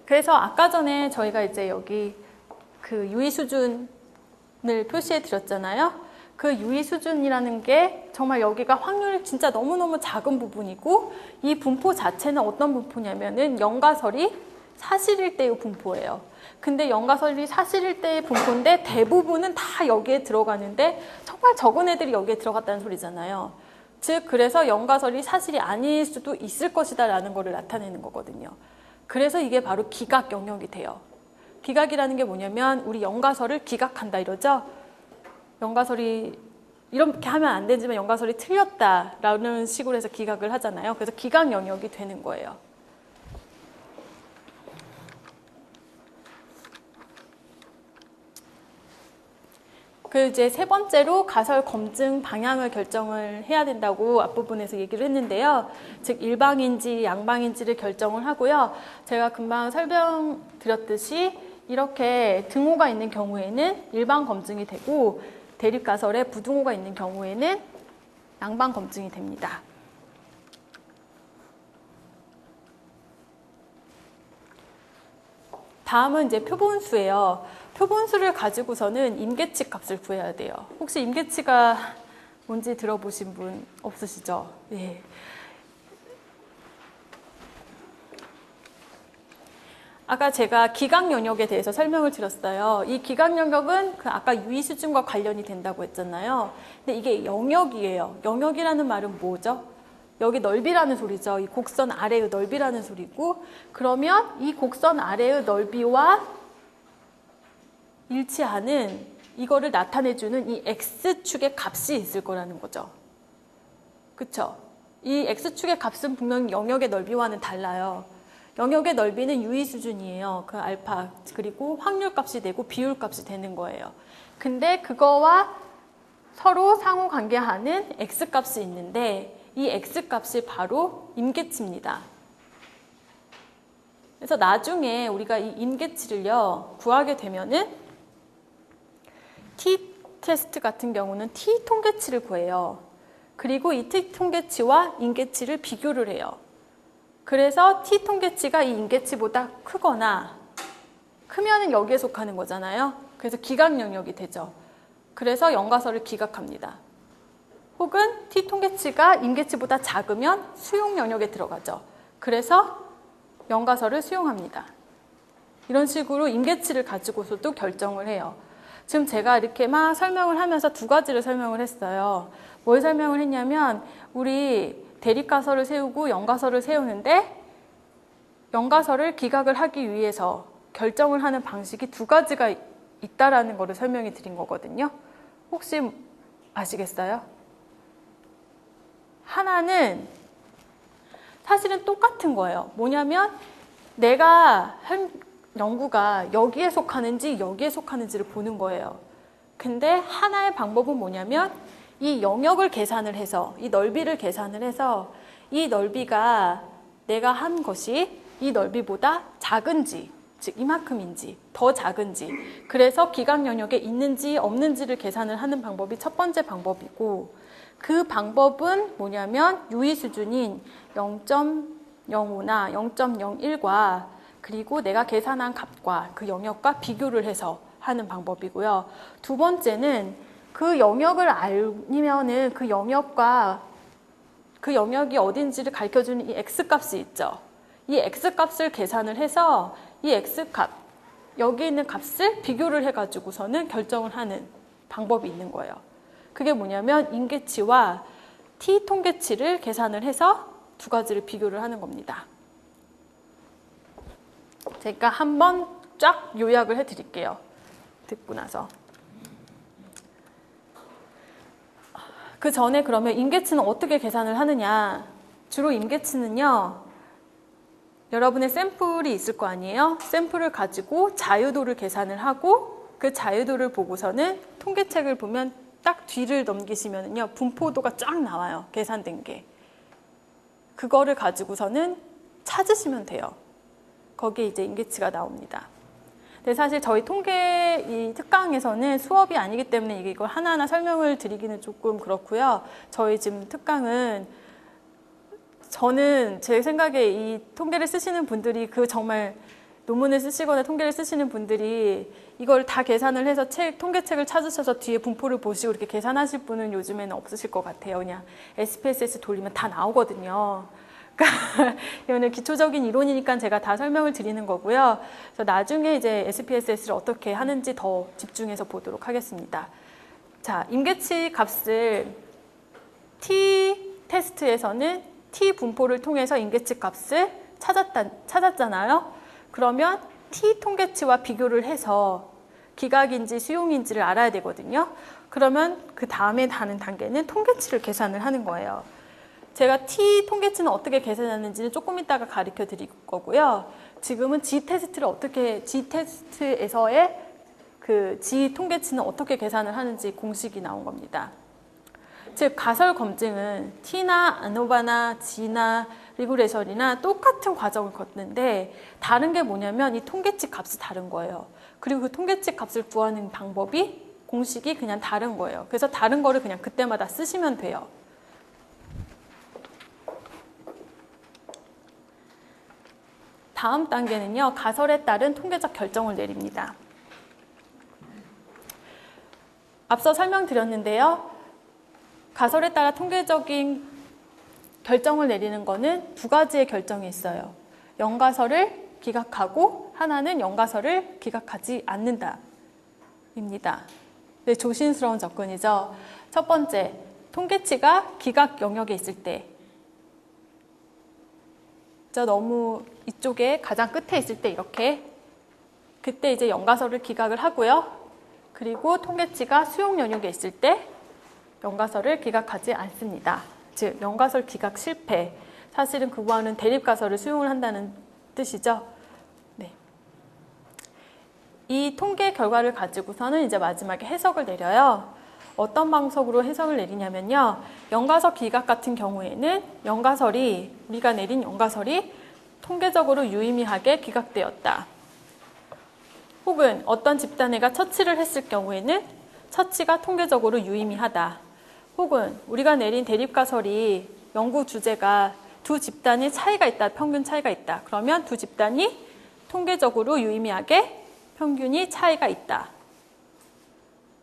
그래서 아까 전에 저희가 이제 여기 그 유의 수준을 표시해 드렸잖아요. 그 유의 수준이라는 게 정말 여기가 확률이 진짜 너무너무 작은 부분이고 이 분포 자체는 어떤 분포냐면은 영가설이 사실일 때의 분포예요. 근데 영가설이 사실일 때의 분포인데 대부분은 다 여기에 들어가는데 정말 적은 애들이 여기에 들어갔다는 소리잖아요. 즉 그래서 영가설이 사실이 아닐 수도 있을 것이다 라는 거를 나타내는 거거든요. 그래서 이게 바로 기각 영역이 돼요. 기각이라는 게 뭐냐면 우리 영가설을 기각한다 이러죠. 영가설이 이렇게 하면 안 되지만 영가설이 틀렸다라는 식으로 해서 기각을 하잖아요. 그래서 기각 영역이 되는 거예요. 그 이제 세 번째로 가설 검증 방향을 결정을 해야 된다고 앞부분에서 얘기를 했는데요. 즉 일방인지 양방인지를 결정을 하고요. 제가 금방 설명드렸듯이 이렇게 등호가 있는 경우에는 일방 검증이 되고 대립가설에 부등호가 있는 경우에는 양방 검증이 됩니다. 다음은 이제 표본수예요. 표본수를 가지고서는 임계치 값을 구해야 돼요. 혹시 임계치가 뭔지 들어보신 분 없으시죠? 예. 아까 제가 기각 영역에 대해서 설명을 드렸어요. 이 기각 영역은 그 아까 유의 수준과 관련이 된다고 했잖아요. 근데 이게 영역이에요. 영역이라는 말은 뭐죠? 여기 넓이라는 소리죠. 이 곡선 아래의 넓이라는 소리고, 그러면 이 곡선 아래의 넓이와 일치하는 이거를 나타내주는 이 x축의 값이 있을 거라는 거죠. 그쵸? 이 x축의 값은 분명히 영역의 넓이와는 달라요. 영역의 넓이는 유의 수준이에요. 그 알파, 그리고 확률 값이 되고 비율 값이 되는 거예요. 근데 그거와 서로 상호 관계하는 x 값이 있는데 이 x 값이 바로 임계치입니다. 그래서 나중에 우리가 이 임계치를요 구하게 되면은 t 테스트 같은 경우는 t 통계치를 구해요. 그리고 이 t 통계치와 임계치를 비교를 해요. 그래서 t 통계치가 이 임계치보다 크거나 크면은 여기에 속하는 거잖아요. 그래서 기각 영역이 되죠. 그래서 연가설을 기각합니다. 혹은 t 통계치가 임계치보다 작으면 수용 영역에 들어가죠. 그래서 연가설을 수용합니다. 이런 식으로 임계치를 가지고서도 결정을 해요. 지금 제가 이렇게 막 설명을 하면서 두 가지를 설명을 했어요. 뭘 설명을 했냐면 우리 대립가설을 세우고 연가설을 세우는데 연가설을 기각을 하기 위해서 결정을 하는 방식이 두 가지가 있다라는 거를 설명해 드린 거거든요. 혹시 아시겠어요? 하나는 사실은 똑같은 거예요. 뭐냐면 내가 한 연구가 여기에 속하는지 여기에 속하는지를 보는 거예요. 근데 하나의 방법은 뭐냐면 이 영역을 계산을 해서 이 넓이를 계산을 해서 이 넓이가 내가 한 것이 이 넓이보다 작은지 즉 이만큼인지 더 작은지 그래서 기각 영역에 있는지 없는지를 계산을 하는 방법이 첫 번째 방법이고 그 방법은 뭐냐면 유의 수준인 0.05나 0.01과 그리고 내가 계산한 값과 그 영역과 비교를 해서 하는 방법이고요. 두 번째는 그 영역을 알면은 그 영역과 그 영역이 어딘지를 가르쳐주는 이 x값이 있죠. 이 x값을 계산을 해서 이 x값, 여기 있는 값을 비교를 해가지고서는 결정을 하는 방법이 있는 거예요. 그게 뭐냐면 임계치와 t 통계치를 계산을 해서 두 가지를 비교를 하는 겁니다. 제가 한번 쫙 요약을 해드릴게요. 듣고 나서. 그 전에 그러면 임계치는 어떻게 계산을 하느냐. 주로 임계치는요. 여러분의 샘플이 있을 거 아니에요? 샘플을 가지고 자유도를 계산을 하고 그 자유도를 보고서는 통계책을 보면 딱 뒤를 넘기시면요. 분포도가 쫙 나와요. 계산된 게. 그거를 가지고서는 찾으시면 돼요. 거기에 이제 임계치가 나옵니다. 근데 사실 저희 통계 이 특강에서는 수업이 아니기 때문에 이걸 하나하나 설명을 드리기는 조금 그렇고요. 저희 지금 특강은 저는 제 생각에 이 통계를 쓰시는 분들이 그 정말 논문을 쓰시거나 통계를 쓰시는 분들이 이걸 다 계산을 해서 통계책을 찾으셔서 뒤에 분포를 보시고 이렇게 계산하실 분은 요즘에는 없으실 것 같아요. 그냥 SPSS 돌리면 다 나오거든요. 그러니까 이거는 기초적인 이론이니까 제가 다 설명을 드리는 거고요. 그래서 나중에 이제 SPSS를 어떻게 하는지 더 집중해서 보도록 하겠습니다. 자, 임계치 값을 T 테스트에서는 T 분포를 통해서 임계치 값을 찾았잖아요. 그러면 T 통계치와 비교를 해서 기각인지 수용인지를 알아야 되거든요. 그러면 그 다음에 다는 단계는 통계치를 계산을 하는 거예요. 제가 T 통계치는 어떻게 계산하는지는 조금 이따가 가르쳐 드릴 거고요. 지금은 G 테스트에서의 그 G 통계치는 어떻게 계산을 하는지 공식이 나온 겁니다. 즉 가설 검증은 T나 아노바나 G나 리그레설이나 똑같은 과정을 걷는데 다른 게 뭐냐면 이 통계치 값이 다른 거예요. 그리고 그 통계치 값을 구하는 방법이 공식이 그냥 다른 거예요. 그래서 다른 거를 그냥 그때마다 쓰시면 돼요. 다음 단계는요. 가설에 따른 통계적 결정을 내립니다. 앞서 설명드렸는데요. 가설에 따라 통계적인 결정을 내리는 거는 두 가지의 결정이 있어요. 연가설을 기각하고 하나는 연가설을 기각하지 않는다 입니다. 네, 조심스러운 접근이죠. 첫 번째, 통계치가 기각 영역에 있을 때 너무 이쪽에 가장 끝에 있을 때 이렇게 그때 이제 연가설을 기각을 하고요. 그리고 통계치가 수용 연육에 있을 때 연가설을 기각하지 않습니다. 즉 연가설 기각 실패. 사실은 그거와는 대립가설을 수용을 한다는 뜻이죠. 네. 이 통계 결과를 가지고서는 이제 마지막에 해석을 내려요. 어떤 방식으로 해석을 내리냐면요. 연가설 기각 같은 경우에는 우리가 내린 연가설이 통계적으로 유의미하게 기각되었다. 혹은 어떤 집단회가 처치를 했을 경우에는 처치가 통계적으로 유의미하다. 혹은 우리가 내린 대립가설이 연구 주제가 두 집단의 차이가 있다, 평균 차이가 있다. 그러면 두 집단이 통계적으로 유의미하게 평균이 차이가 있다.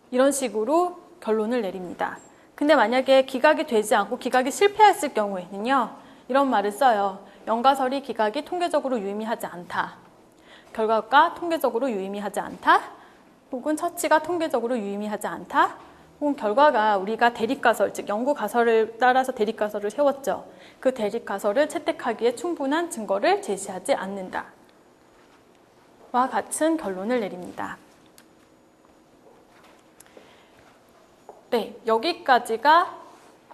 이런 식으로 결론을 내립니다. 근데 만약에 기각이 되지 않고 기각이 실패했을 경우에는요. 이런 말을 써요. 연가설이 기각이 통계적으로 유의미하지 않다. 결과가 통계적으로 유의미하지 않다. 혹은 처치가 통계적으로 유의미하지 않다. 혹은 결과가 우리가 대립가설, 즉 연구가설을 따라서 대립가설을 세웠죠. 그 대립가설을 채택하기에 충분한 증거를 제시하지 않는다. 와 같은 결론을 내립니다. 네, 여기까지가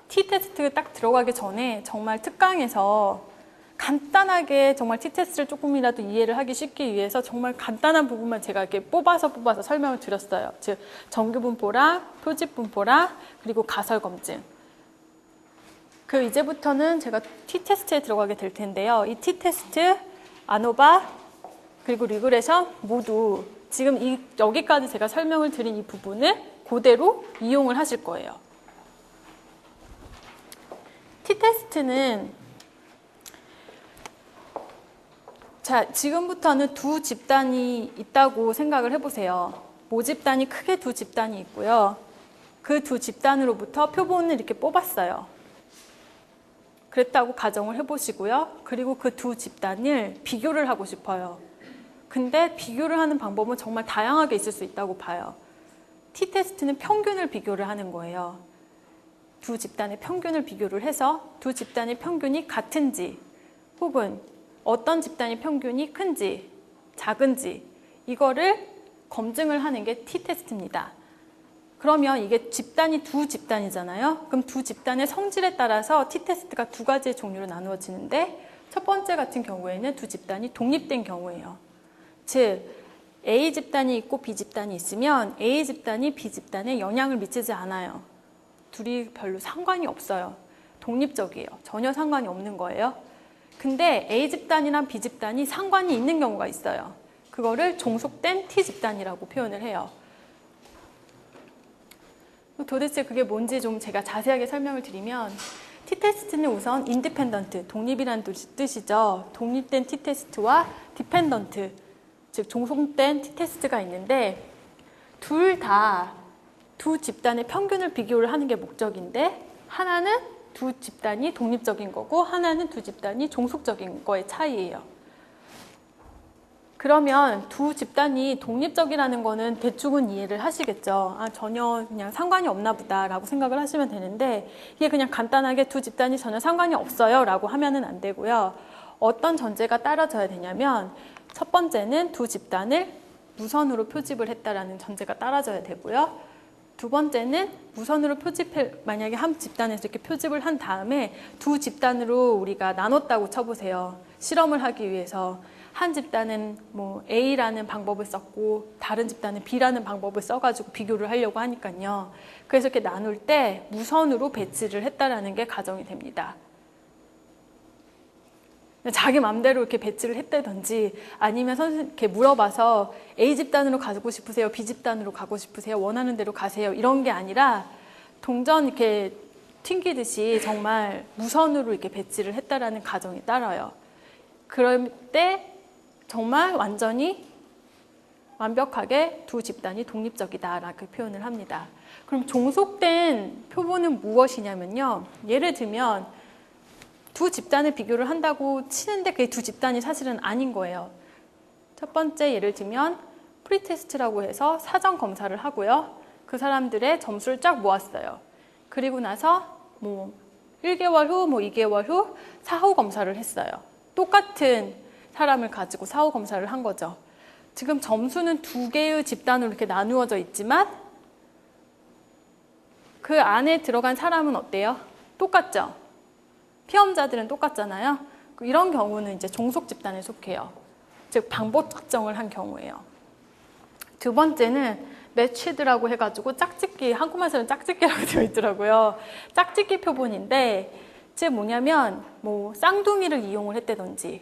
T테스트 딱 들어가기 전에 정말 특강에서 간단하게 정말 T테스트를 조금이라도 이해를 하기 쉽기 위해서 정말 간단한 부분만 제가 이렇게 뽑아서 설명을 드렸어요. 즉 정규분포랑 표집분포랑 그리고 가설검증. 그 이제부터는 제가 T테스트에 들어가게 될 텐데요. 이 T테스트, 아노바, 그리고 리그레션 모두 지금 여기까지 제가 설명을 드린 이 부분을 그대로 이용을 하실 거예요. T테스트는 자, 지금부터는 두 집단이 있다고 생각을 해보세요. 모집단이 크게 두 집단이 있고요. 그 두 집단으로부터 표본을 이렇게 뽑았어요. 그랬다고 가정을 해보시고요. 그리고 그 두 집단을 비교를 하고 싶어요. 근데 비교를 하는 방법은 정말 다양하게 있을 수 있다고 봐요. T테스트는 평균을 비교를 하는 거예요. 두 집단의 평균을 비교를 해서 두 집단의 평균이 같은지 혹은 어떤 집단의 평균이 큰지 작은지 이거를 검증을 하는 게 T테스트입니다. 그러면 이게 집단이 두 집단이잖아요. 그럼 두 집단의 성질에 따라서 T테스트가 두 가지의 종류로 나누어지는데 첫 번째 같은 경우에는 두 집단이 독립된 경우예요. 즉 A 집단이 있고 B 집단이 있으면 A 집단이 B 집단에 영향을 미치지 않아요. 둘이 별로 상관이 없어요. 독립적이에요. 전혀 상관이 없는 거예요. 근데 A 집단이랑 B 집단이 상관이 있는 경우가 있어요. 그거를 종속된 T 집단이라고 표현을 해요. 도대체 그게 뭔지 좀 제가 자세하게 설명을 드리면 T테스트는 우선 인디펜던트, 독립이라는 뜻이죠. 독립된 T테스트와 디펜던트, 즉 종속된 T테스트가 있는데 둘 다 두 집단의 평균을 비교를 하는 게 목적인데 하나는 두 집단이 독립적인 거고 하나는 두 집단이 종속적인 거의 차이예요. 그러면 두 집단이 독립적이라는 거는 대충은 이해를 하시겠죠. 아, 전혀 그냥 상관이 없나 보다라고 생각을 하시면 되는데 이게 그냥 간단하게 두 집단이 전혀 상관이 없어요 라고 하면은 안 되고요. 어떤 전제가 따라져야 되냐면 첫 번째는 두 집단을 무선으로 표집을 했다라는 전제가 따라져야 되고요. 두 번째는 무선으로 만약에 한 집단에서 이렇게 표집을 한 다음에 두 집단으로 우리가 나눴다고 쳐보세요. 실험을 하기 위해서. 한 집단은 뭐 A라는 방법을 썼고 다른 집단은 B라는 방법을 써가지고 비교를 하려고 하니까요. 그래서 이렇게 나눌 때 무선으로 배치를 했다라는 게 가정이 됩니다. 자기 마음대로 이렇게 배치를 했다든지 아니면 선생님께 물어봐서 A 집단으로 가고 싶으세요? B 집단으로 가고 싶으세요? 원하는 대로 가세요. 이런 게 아니라 동전 이렇게 튕기듯이 정말 무선으로 이렇게 배치를 했다라는 가정이 따라요. 그럴 때 정말 완전히 완벽하게 두 집단이 독립적이다라고 표현을 합니다. 그럼 종속된 표본은 무엇이냐면요. 예를 들면 두 집단을 비교를 한다고 치는데 그게 두 집단이 사실은 아닌 거예요. 첫 번째 예를 들면 프리테스트라고 해서 사전 검사를 하고요. 그 사람들의 점수를 쫙 모았어요. 그리고 나서 뭐 1개월 후, 뭐 2개월 후 사후 검사를 했어요. 똑같은 사람을 가지고 사후 검사를 한 거죠. 지금 점수는 두 개의 집단으로 이렇게 나누어져 있지만 그 안에 들어간 사람은 어때요? 똑같죠? 피험자들은 똑같잖아요. 이런 경우는 이제 종속 집단에 속해요. 즉 방법 특정을 한 경우예요. 두 번째는 매치드라고 해가지고 짝짓기, 한국말에서는 짝짓기라고 되어 있더라고요. 짝짓기 표본인데 즉 뭐냐면 뭐 쌍둥이를 이용을 했다든지,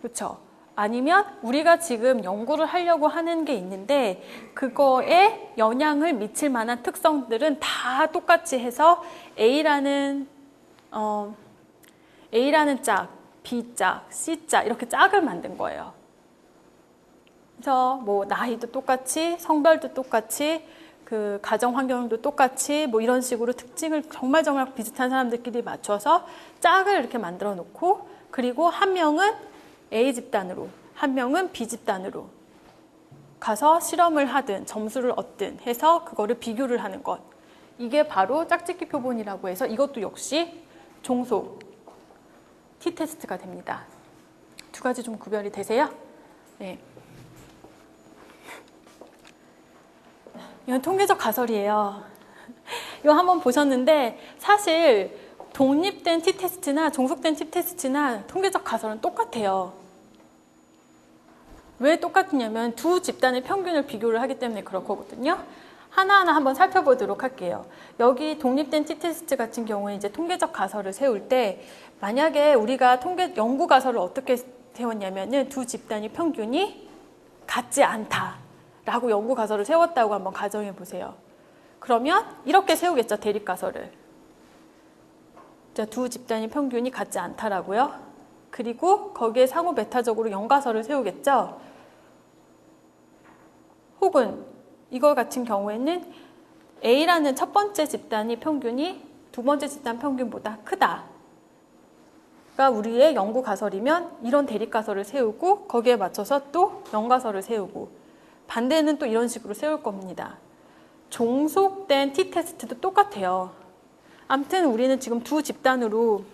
그렇죠? 아니면 우리가 지금 연구를 하려고 하는 게 있는데 그거에 영향을 미칠 만한 특성들은 다 똑같이 해서 A라는 짝, B짝, C짝 이렇게 짝을 만든 거예요. 그래서 뭐 나이도 똑같이, 성별도 똑같이, 그 가정 환경도 똑같이 뭐 이런 식으로 특징을 정말 비슷한 사람들끼리 맞춰서 짝을 이렇게 만들어 놓고, 그리고 한 명은 A 집단으로, 한 명은 B 집단으로 가서 실험을 하든 점수를 얻든 해서 그거를 비교를 하는 것. 이게 바로 짝짓기 표본이라고 해서 이것도 역시 종속 t-테스트가 됩니다. 두 가지 좀 구별이 되세요? 네. 이건 통계적 가설이에요. 이거 한번 보셨는데 사실 독립된 t-테스트나 종속된 t-테스트나 통계적 가설은 똑같아요. 왜 똑같냐면 두 집단의 평균을 비교를 하기 때문에 그렇거든요. 하나하나 한번 살펴보도록 할게요. 여기 독립된 t-테스트 같은 경우에 이제 통계적 가설을 세울 때 만약에 우리가 연구 가설을 어떻게 세웠냐면은 두 집단의 평균이 같지 않다라고 연구 가설을 세웠다고 한번 가정해 보세요. 그러면 이렇게 세우겠죠, 대립 가설을. 자, 두 집단의 평균이 같지 않다라고요. 그리고 거기에 상호 배타적으로 연가설을 세우겠죠. 혹은 이거 같은 경우에는 A라는 첫 번째 집단의 평균이 두 번째 집단 평균보다 크다. 가 우리의 연구 가설이면 이런 대립 가설을 세우고 거기에 맞춰서 또 연가설을 세우고, 반대는 또 이런 식으로 세울 겁니다. 종속된 t-테스트도 똑같아요. 아무튼 우리는 지금 두 집단으로,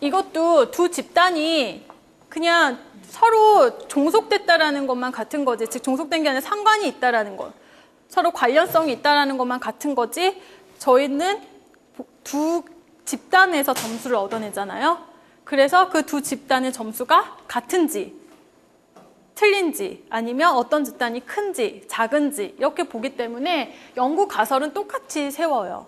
이것도 두 집단이 그냥 서로 종속됐다라는 것만 같은 거지, 즉 종속된 게 아니라 상관이 있다라는 것, 서로 관련성이 있다라는 것만 같은 거지, 저희는 두 집단에서 점수를 얻어내잖아요. 그래서 그 두 집단의 점수가 같은지 틀린지, 아니면 어떤 집단이 큰지 작은지 이렇게 보기 때문에 연구 가설은 똑같이 세워요.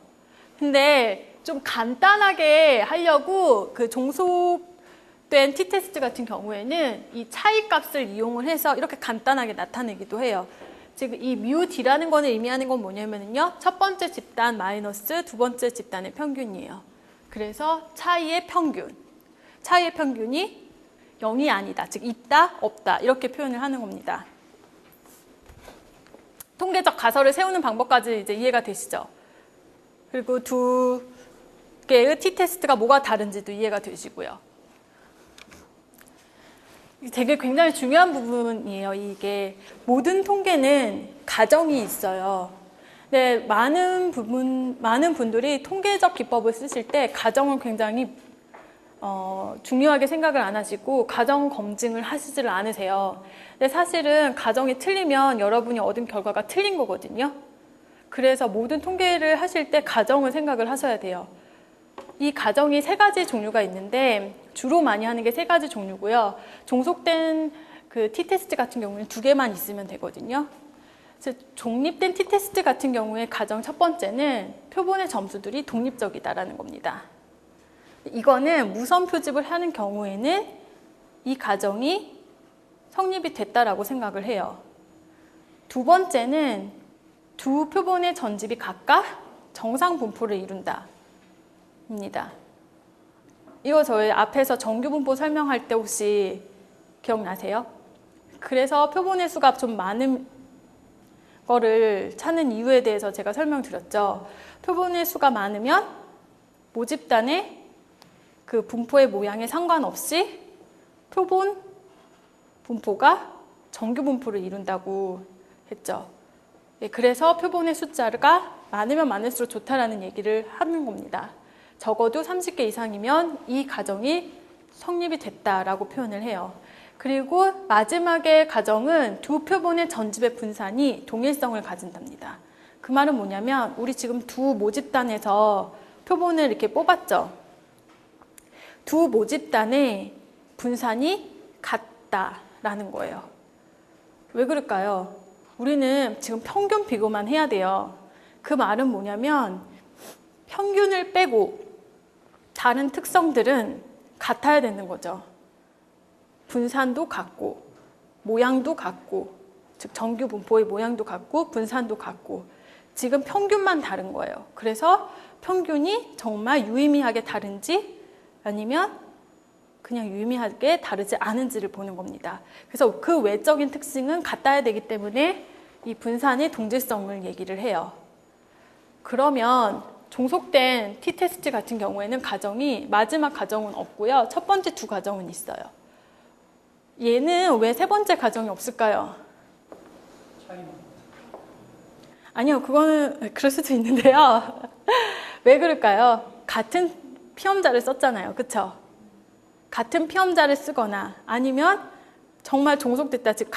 근데 좀 간단하게 하려고 그 종속된 t-테스트 같은 경우에는 이 차이 값을 이용을 해서 이렇게 간단하게 나타내기도 해요. 지금 이 μd라는 거는 의미하는 건 뭐냐면요, 첫 번째 집단 마이너스 두 번째 집단의 평균이에요. 그래서 차이의 평균이 0이 아니다, 즉 있다, 없다 이렇게 표현을 하는 겁니다. 통계적 가설을 세우는 방법까지 이제 이해가 되시죠? 그리고 두 개의 t-테스트가 뭐가 다른지도 이해가 되시고요. 되게 굉장히 중요한 부분이에요. 이게 모든 통계는 가정이 있어요. 근데 많은 분들이 통계적 기법을 쓰실 때 가정을 굉장히 중요하게 생각을 안 하시고 가정 검증을 하시지를 않으세요. 근데 사실은 가정이 틀리면 여러분이 얻은 결과가 틀린 거거든요. 그래서 모든 통계를 하실 때 가정을 생각을 하셔야 돼요. 이 가정이 세 가지 종류가 있는데 주로 많이 하는 게 세 가지 종류고요. 종속된 그 t-테스트 같은 경우는 두 개만 있으면 되거든요. 그래서 독립된 t-테스트 같은 경우에 가정 첫 번째는 표본의 점수들이 독립적이다라는 겁니다. 이거는 무선 표집을 하는 경우에는 이 가정이 성립이 됐다라고 생각을 해요. 두 번째는 두 표본의 전집이 각각 정상 분포를 이룬다 입니다. 이거 저희 앞에서 정규 분포 설명할 때 혹시 기억나세요? 그래서 표본의 수가 좀 많은 거를 찾는 이유에 대해서 제가 설명드렸죠. 표본의 수가 많으면 모집단의 그 분포의 모양에 상관없이 표본 분포가 정규 분포를 이룬다고 했죠. 그래서 표본의 숫자가 많으면 많을수록 좋다라는 얘기를 하는 겁니다. 적어도 30개 이상이면 이 가정이 성립이 됐다라고 표현을 해요. 그리고 마지막의 가정은 두 표본의 전집의 분산이 동일성을 가진답니다. 그 말은 뭐냐면 우리 지금 두 모집단에서 표본을 이렇게 뽑았죠. 두 모집단의 분산이 같다라는 거예요. 왜 그럴까요? 우리는 지금 평균 비교만 해야 돼요. 그 말은 뭐냐면 평균을 빼고 다른 특성들은 같아야 되는 거죠. 분산도 같고 모양도 같고 즉 정규 분포의 모양도 같고 분산도 같고 지금 평균만 다른 거예요. 그래서 평균이 정말 유의미하게 다른지 아니면 그냥 유의미하게 다르지 않은지를 보는 겁니다. 그래서 그 외적인 특징은 같아야 되기 때문에 이 분산의 동질성을 얘기를 해요. 그러면 종속된 t-테스트 같은 경우에는 가정이 마지막 가정은 없고요. 첫 번째 두 가정은 있어요. 얘는 왜 세 번째 가정이 없을까요? 아니요, 그거는 그럴 수도 있는데요. 왜 그럴까요? 같은 피험자를 썼잖아요. 그쵸? 같은 피험자를 쓰거나 아니면 정말 종속됐다, 즉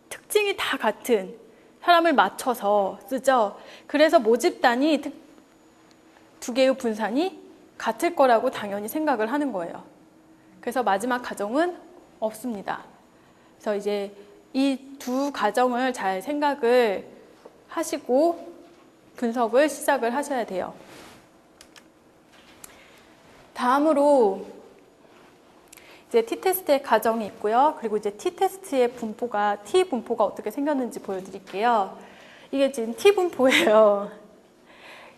특징이 다 같은 사람을 맞춰서 쓰죠. 그래서 모집단이 두 개의 분산이 같을 거라고 당연히 생각을 하는 거예요. 그래서 마지막 가정은 없습니다. 그래서 이제 이 두 가정을 잘 생각을 하시고 분석을 시작을 하셔야 돼요. 다음으로 이제 t-테스트의 가정이 있고요. 그리고 이제 t-테스트의 분포가 t-분포가 어떻게 생겼는지 보여드릴게요. 이게 지금 t-분포예요.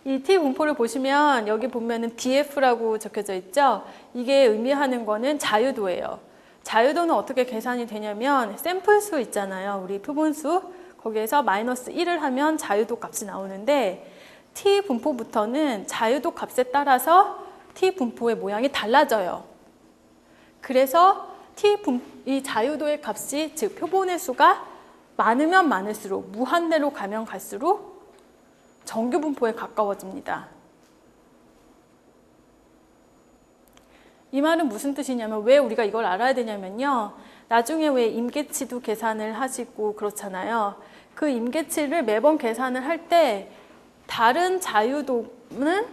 이 t-분포를 보시면 여기 보면은 df라고 적혀져 있죠. 이게 의미하는 거는 자유도예요. 자유도는 어떻게 계산이 되냐면 샘플수 있잖아요. 우리 표본수. 거기에서 마이너스 1을 하면 자유도 값이 나오는데 t-분포부터는 자유도 값에 따라서 t-분포의 모양이 달라져요. 그래서 이 자유도의 값이 즉 표본의 수가 많으면 많을수록 무한대로 가면 갈수록 정규 분포에 가까워집니다. 이 말은 무슨 뜻이냐면 왜 우리가 이걸 알아야 되냐면요. 나중에 왜 임계치도 계산을 하시고 그렇잖아요. 그 임계치를 매번 계산을 할 때 다른 자유도는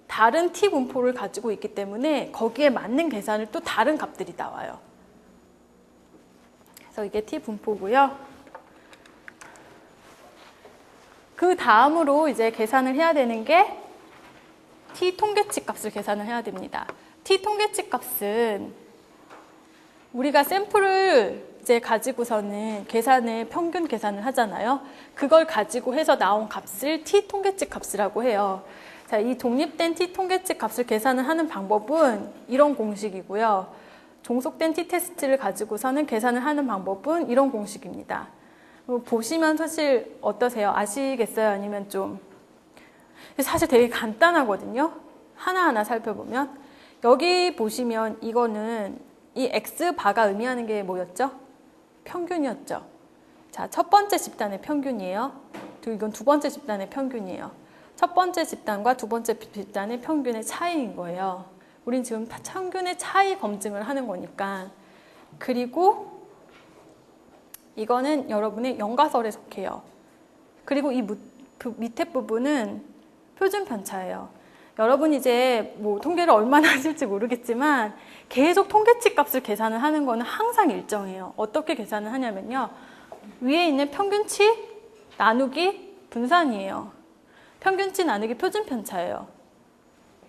다른 t-분포를 가지고 있기 때문에 거기에 맞는 계산을 또 다른 값들이 나와요. 그래서 이게 t-분포고요. 그 다음으로 이제 계산을 해야 되는 게 t-통계치 값을 계산을 해야 됩니다. t-통계치 값은 우리가 샘플을 이제 가지고서는 평균 계산을 하잖아요. 그걸 가지고 해서 나온 값을 t-통계치 값이라고 해요. 자, 이 독립된 t-통계치 값을 계산을 하는 방법은 이런 공식이고요. 종속된 t-테스트를 가지고서는 계산을 하는 방법은 이런 공식입니다. 보시면 사실 어떠세요? 아시겠어요? 아니면 좀 사실 되게 간단하거든요. 하나하나 살펴보면 여기 보시면 이거는 이 X바가 의미하는 게 뭐였죠? 평균이었죠. 자, 첫 번째 집단의 평균이에요. 이건 두 번째 집단의 평균이에요. 첫 번째 집단과 두 번째 집단의 평균의 차이인 거예요. 우린 지금 평균의 차이 검증을 하는 거니까. 그리고 이거는 여러분의 연가설에 속해요. 그리고 이 밑에 부분은 표준 편차예요. 여러분 이제 뭐 통계를 얼마나 하실지 모르겠지만 계속 통계치 값을 계산을 하는 거는 항상 일정해요. 어떻게 계산을 하냐면요. 위에 있는 평균치 나누기 분산이에요. 평균치 나누기 표준 편차예요.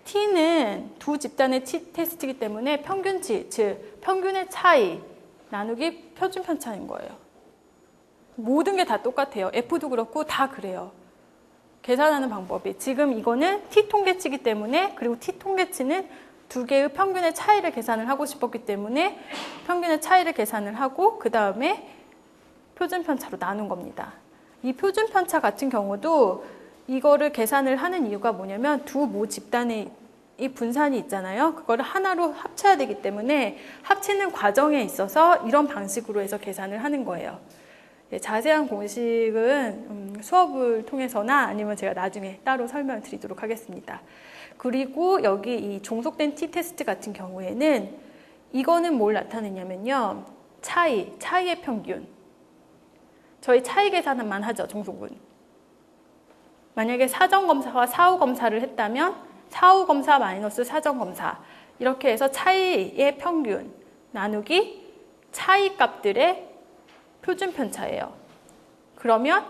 t는 두 집단의 t-테스트이기 때문에 평균치, 즉 평균의 차이 나누기 표준 편차인 거예요. 모든 게 다 똑같아요. F도 그렇고 다 그래요. 계산하는 방법이. 지금 이거는 t-통계치이기 때문에 그리고 t-통계치는 두 개의 평균의 차이를 계산을 하고 싶었기 때문에 평균의 차이를 계산을 하고 그 다음에 표준 편차로 나눈 겁니다. 이 표준 편차 같은 경우도 이거를 계산을 하는 이유가 뭐냐면 두 모 집단의 이 분산이 있잖아요. 그거를 하나로 합쳐야 되기 때문에 합치는 과정에 있어서 이런 방식으로 해서 계산을 하는 거예요. 자세한 공식은 수업을 통해서나 아니면 제가 나중에 따로 설명을 드리도록 하겠습니다. 그리고 여기 이 종속된 t-테스트 같은 경우에는 이거는 뭘 나타내냐면요. 차이의 평균. 저희 차이 계산만 하죠, 종속은. 만약에 사전검사와 사후검사를 했다면 사후검사 마이너스 사전검사 이렇게 해서 차이의 평균 나누기 차이 값들의 표준 편차예요. 그러면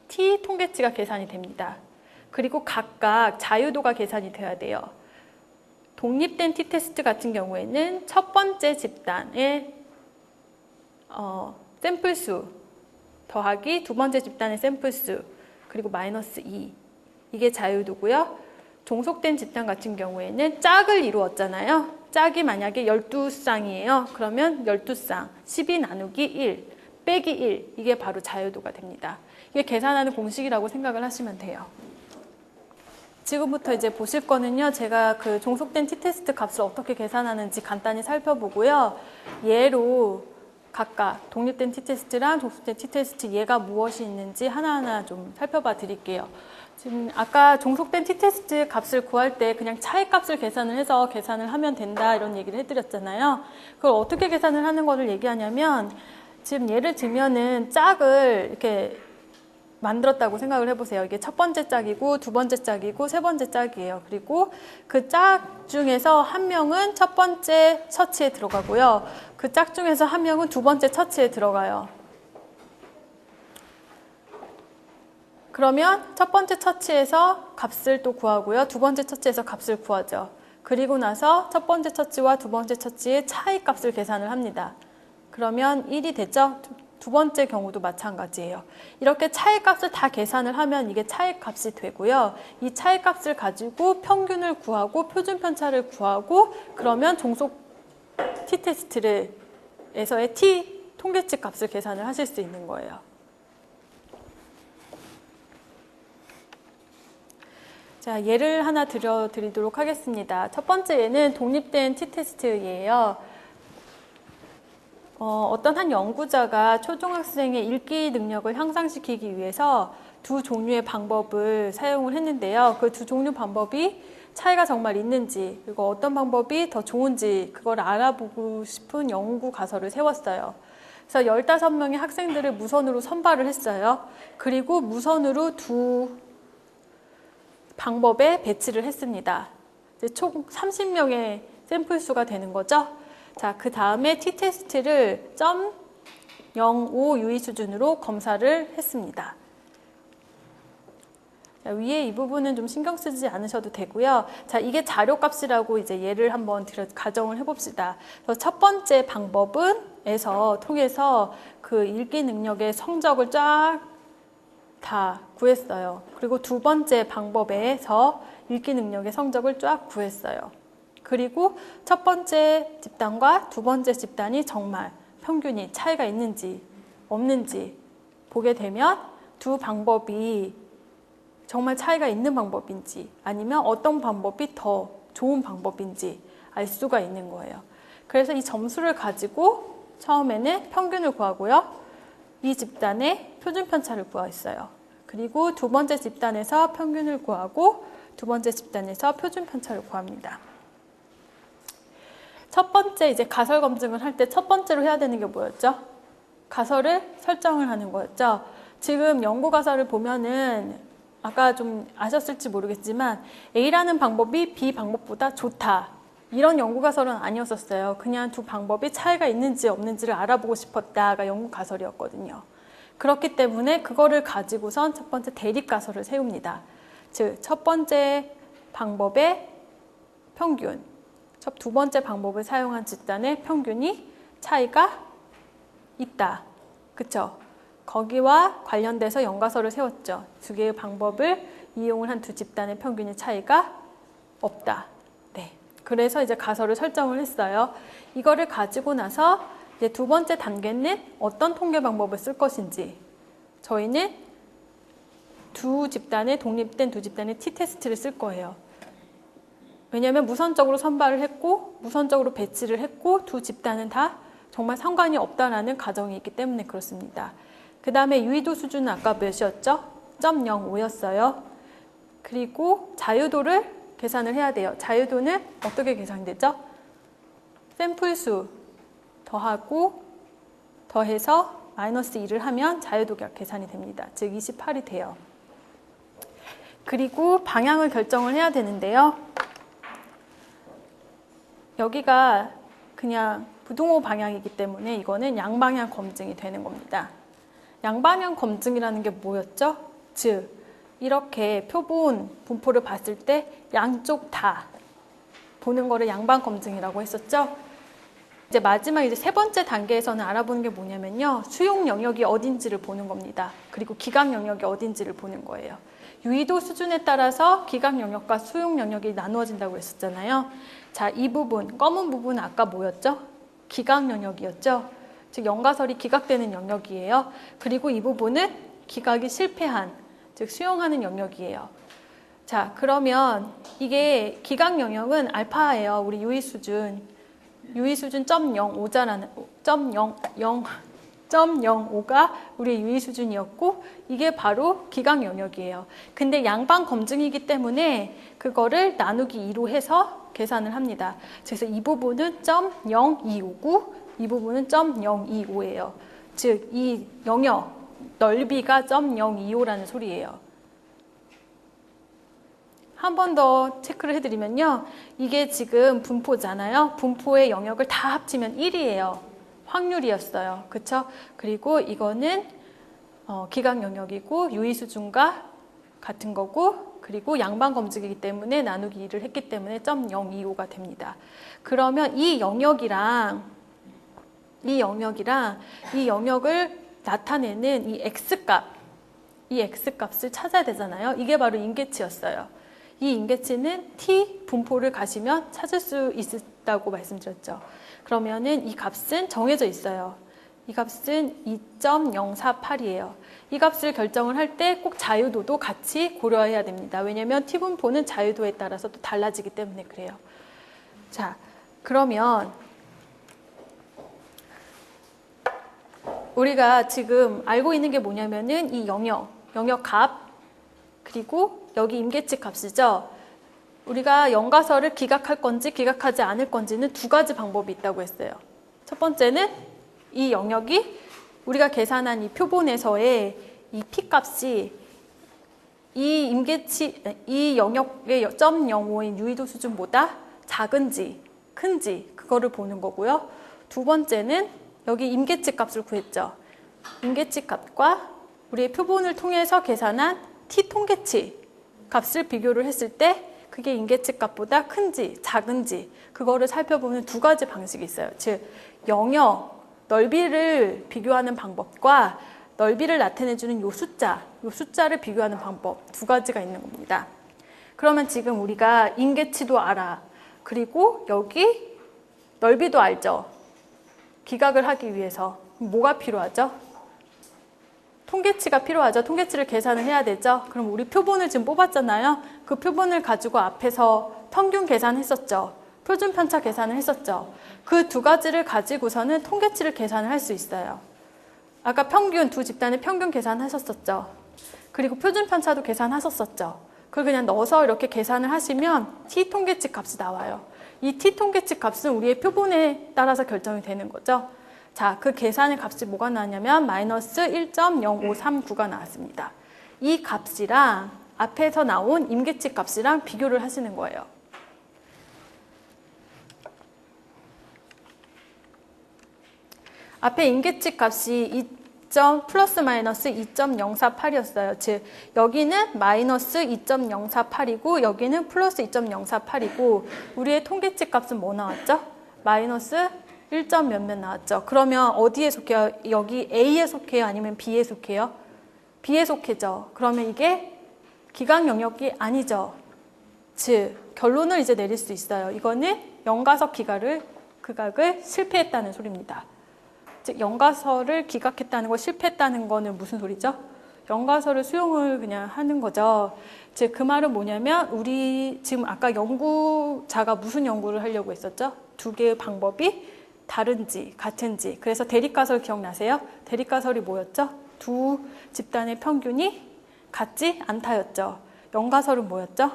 t 통계치가 계산이 됩니다. 그리고 각각 자유도가 계산이 돼야 돼요. 독립된 t-테스트 같은 경우에는 첫 번째 집단의 샘플수 더하기 두 번째 집단의 샘플수 그리고 마이너스 2 이게 자유도고요. 종속된 집단 같은 경우에는 짝을 이루었잖아요. 짝이 만약에 12쌍이에요. 그러면 12쌍 12 나누기 1 빼기 1 이게 바로 자유도가 됩니다. 이게 계산하는 공식이라고 생각을 하시면 돼요. 지금부터 이제 보실 거는요. 제가 그 종속된 t-테스트 값을 어떻게 계산하는지 간단히 살펴보고요. 예로 각각 독립된 t-테스트랑 종속된 t-테스트 예가 무엇이 있는지 하나하나 좀 살펴봐 드릴게요. 지금 아까 종속된 t-테스트 값을 구할 때 그냥 차이 값을 계산을 해서 계산을 하면 된다 이런 얘기를 해드렸잖아요. 그걸 어떻게 계산을 하는 거를 얘기하냐면 지금 예를 들면은 짝을 이렇게 만들었다고 생각을 해보세요. 이게 첫 번째 짝이고 두 번째 짝이고 세 번째 짝이에요. 그리고 그 짝 중에서 한 명은 첫 번째 처치에 들어가고요. 그 짝 중에서 한 명은 두 번째 처치에 들어가요. 그러면 첫 번째 처치에서 값을 또 구하고요. 두 번째 처치에서 값을 구하죠. 그리고 나서 첫 번째 처치와 두 번째 처치의 차이 값을 계산을 합니다. 그러면 1이 됐죠? 두 번째 경우도 마찬가지예요. 이렇게 차이 값을 다 계산을 하면 이게 차이 값이 되고요. 이 차이 값을 가지고 평균을 구하고 표준 편차를 구하고 그러면 종속 t-테스트에서의 t 통계치 값을 계산을 하실 수 있는 거예요. 자, 예를 하나 드리도록 하겠습니다. 첫 번째 예는 독립된 t-테스트예요. 어떤 한 연구자가 초등학생의 읽기 능력을 향상시키기 위해서 두 종류의 방법을 사용을 했는데요. 그 두 종류 방법이 차이가 정말 있는지 그리고 어떤 방법이 더 좋은지 그걸 알아보고 싶은 연구 가설을 세웠어요. 그래서 15명의 학생들을 무선으로 선발을 했어요. 그리고 무선으로 두 방법에 배치를 했습니다. 이제 총 30명의 샘플 수가 되는 거죠. 자, 그 다음에 t-테스트를 0.05 유의 수준으로 검사를 했습니다. 자, 위에 이 부분은 좀 신경 쓰지 않으셔도 되고요. 자, 이게 자료값이라고 이제 예를 한번 가정을 해봅시다. 그래서 첫 번째 방법은 통해서 그 읽기 능력의 성적을 쫙 다 구했어요. 그리고 두 번째 방법에서 읽기 능력의 성적을 쫙 구했어요. 그리고 첫 번째 집단과 두 번째 집단이 정말 평균이 차이가 있는지 없는지 보게 되면 두 방법이 정말 차이가 있는 방법인지 아니면 어떤 방법이 더 좋은 방법인지 알 수가 있는 거예요. 그래서 이 점수를 가지고 처음에는 평균을 구하고요. 이 집단의 표준 편차를 구했어요. 그리고 두 번째 집단에서 평균을 구하고 두 번째 집단에서 표준 편차를 구합니다. 첫 번째 이제 가설 검증을 할 때 첫 번째로 해야 되는 게 뭐였죠? 가설을 설정을 하는 거였죠. 지금 연구 가설을 보면은 아까 좀 아셨을지 모르겠지만 A라는 방법이 B 방법보다 좋다. 이런 연구 가설은 아니었었어요. 그냥 두 방법이 차이가 있는지 없는지를 알아보고 싶었다가 연구 가설이었거든요. 그렇기 때문에 그거를 가지고선 첫 번째 대립 가설을 세웁니다. 즉, 첫 번째 방법의 평균, 두 번째 방법을 사용한 집단의 평균이 차이가 있다. 그쵸? 거기와 관련돼서 연가설을 세웠죠. 두 개의 방법을 이용을 한 두 집단의 평균의 차이가 없다. 네. 그래서 이제 가설을 설정을 했어요. 이거를 가지고 나서 이제 두 번째 단계는 어떤 통계 방법을 쓸 것인지 저희는 독립된 두 집단의 t-테스트를 쓸 거예요. 왜냐하면 무선적으로 선발을 했고 무선적으로 배치를 했고 두 집단은 다 정말 상관이 없다라는 가정이 있기 때문에 그렇습니다. 그 다음에 유의도 수준은 아까 몇이었죠? 0.05였어요. 그리고 자유도를 계산을 해야 돼요. 자유도는 어떻게 계산되죠? 샘플수 더하고 더해서 마이너스 2를 하면 자유도각 계산이 됩니다. 즉 28이 돼요. 그리고 방향을 결정을 해야 되는데요. 여기가 그냥 부동호 방향이기 때문에 이거는 양방향 검증이 되는 겁니다. 양방향 검증이라는 게 뭐였죠? 즉 이렇게 표본 분포를 봤을 때 양쪽 다 보는 거를 양방 검증이라고 했었죠. 이제 마지막 이제 세 번째 단계에서는 알아보는 게 뭐냐면요. 수용 영역이 어딘지를 보는 겁니다. 그리고 기각 영역이 어딘지를 보는 거예요. 유의도 수준에 따라서 기각 영역과 수용 영역이 나누어진다고 했었잖아요. 자, 이 부분, 검은 부분은 아까 뭐였죠? 기각 영역이었죠. 즉 영가설이 기각되는 영역이에요. 그리고 이 부분은 기각이 실패한, 즉 수용하는 영역이에요. 자, 그러면 이게 기각 영역은 알파예요. 우리 유의 수준 0.05자라는 0.05가 우리의 유의 수준이었고 이게 바로 기각 영역이에요. 근데 양방 검증이기 때문에 그거를 나누기 2로 해서 계산을 합니다. 그래서 이 부분은 0.0259, 이 부분은 0.025예요. 즉 이 영역 넓이가 0.025라는 소리예요. 한 번 더 체크를 해드리면요. 이게 지금 분포잖아요. 분포의 영역을 다 합치면 1이에요. 확률이었어요. 그쵸? 그리고 이거는 기각 영역이고 유의 수준과 같은 거고 그리고 양방 검증이기 때문에 나누기 2를 했기 때문에 0.025가 됩니다. 그러면 이 영역을 나타내는 이 x값을 찾아야 되잖아요. 이게 바로 임계치였어요. 이 임계치는 t 분포를 가시면 찾을 수 있다고 말씀드렸죠. 그러면은 이 값은 정해져 있어요. 이 값은 2.048이에요. 이 값을 결정을 할 때 꼭 자유도도 같이 고려해야 됩니다. 왜냐하면 t 분포는 자유도에 따라서 또 달라지기 때문에 그래요. 자, 그러면 우리가 지금 알고 있는 게 뭐냐면은 이 영역 값 그리고 여기 임계치 값이죠. 우리가 영가설을 기각할 건지 기각하지 않을 건지는 두 가지 방법이 있다고 했어요. 첫 번째는 이 영역이 우리가 계산한 이 표본에서의 이 P값이 이 영역의 0.05인 유의도 수준보다 작은지 큰지 그거를 보는 거고요. 두 번째는 여기 임계치 값을 구했죠. 임계치 값과 우리의 표본을 통해서 계산한 T 통계치 값을 비교를 했을 때 그게 임계치 값보다 큰지 작은지 그거를 살펴보는 두 가지 방식이 있어요. 즉 영역, 넓이를 비교하는 방법과 넓이를 나타내주는 요 숫자를 비교하는 방법 두 가지가 있는 겁니다. 그러면 지금 우리가 임계치도 알아. 그리고 여기 넓이도 알죠. 기각을 하기 위해서 뭐가 필요하죠? 통계치가 필요하죠. 통계치를 계산을 해야 되죠. 그럼 우리 표본을 지금 뽑았잖아요. 그 표본을 가지고 앞에서 평균 계산했었죠. 표준 편차 계산을 했었죠. 그 두 가지를 가지고서는 통계치를 계산을 할 수 있어요. 아까 평균, 두 집단의 평균 계산하셨었죠. 그리고 표준 편차도 계산하셨었죠. 그걸 그냥 넣어서 이렇게 계산을 하시면 T 통계치 값이 나와요. 이 T 통계치 값은 우리의 표본에 따라서 결정이 되는 거죠. 자, 그 계산의 값이 뭐가 나왔냐면 마이너스 1.0539가 나왔습니다. 이 값이랑 앞에서 나온 임계치 값이랑 비교를 하시는 거예요. 앞에 임계치 값이 플러스 마이너스 2.048이었어요. 즉 여기는 마이너스 2.048이고 여기는 플러스 2.048이고 우리의 통계치 값은 뭐 나왔죠? 마이너스 1. 몇몇 나왔죠. 그러면 어디에 속해요? 여기 A에 속해요? 아니면 B에 속해요? B에 속해죠. 그러면 이게 기각 영역이 아니죠. 즉 결론을 이제 내릴 수 있어요. 이거는 영가석 기각을 실패했다는 소리입니다. 즉 영가설을 기각했다는 거 실패했다는 거는 무슨 소리죠? 영가설을 수용을 그냥 하는 거죠. 즉 그 말은 뭐냐면 우리 지금 아까 연구자가 무슨 연구를 하려고 했었죠? 두 개의 방법이 다른지 같은지. 그래서 대립가설 기억나세요? 대립가설이 뭐였죠? 두 집단의 평균이 같지 않다였죠. 영가설은 뭐였죠?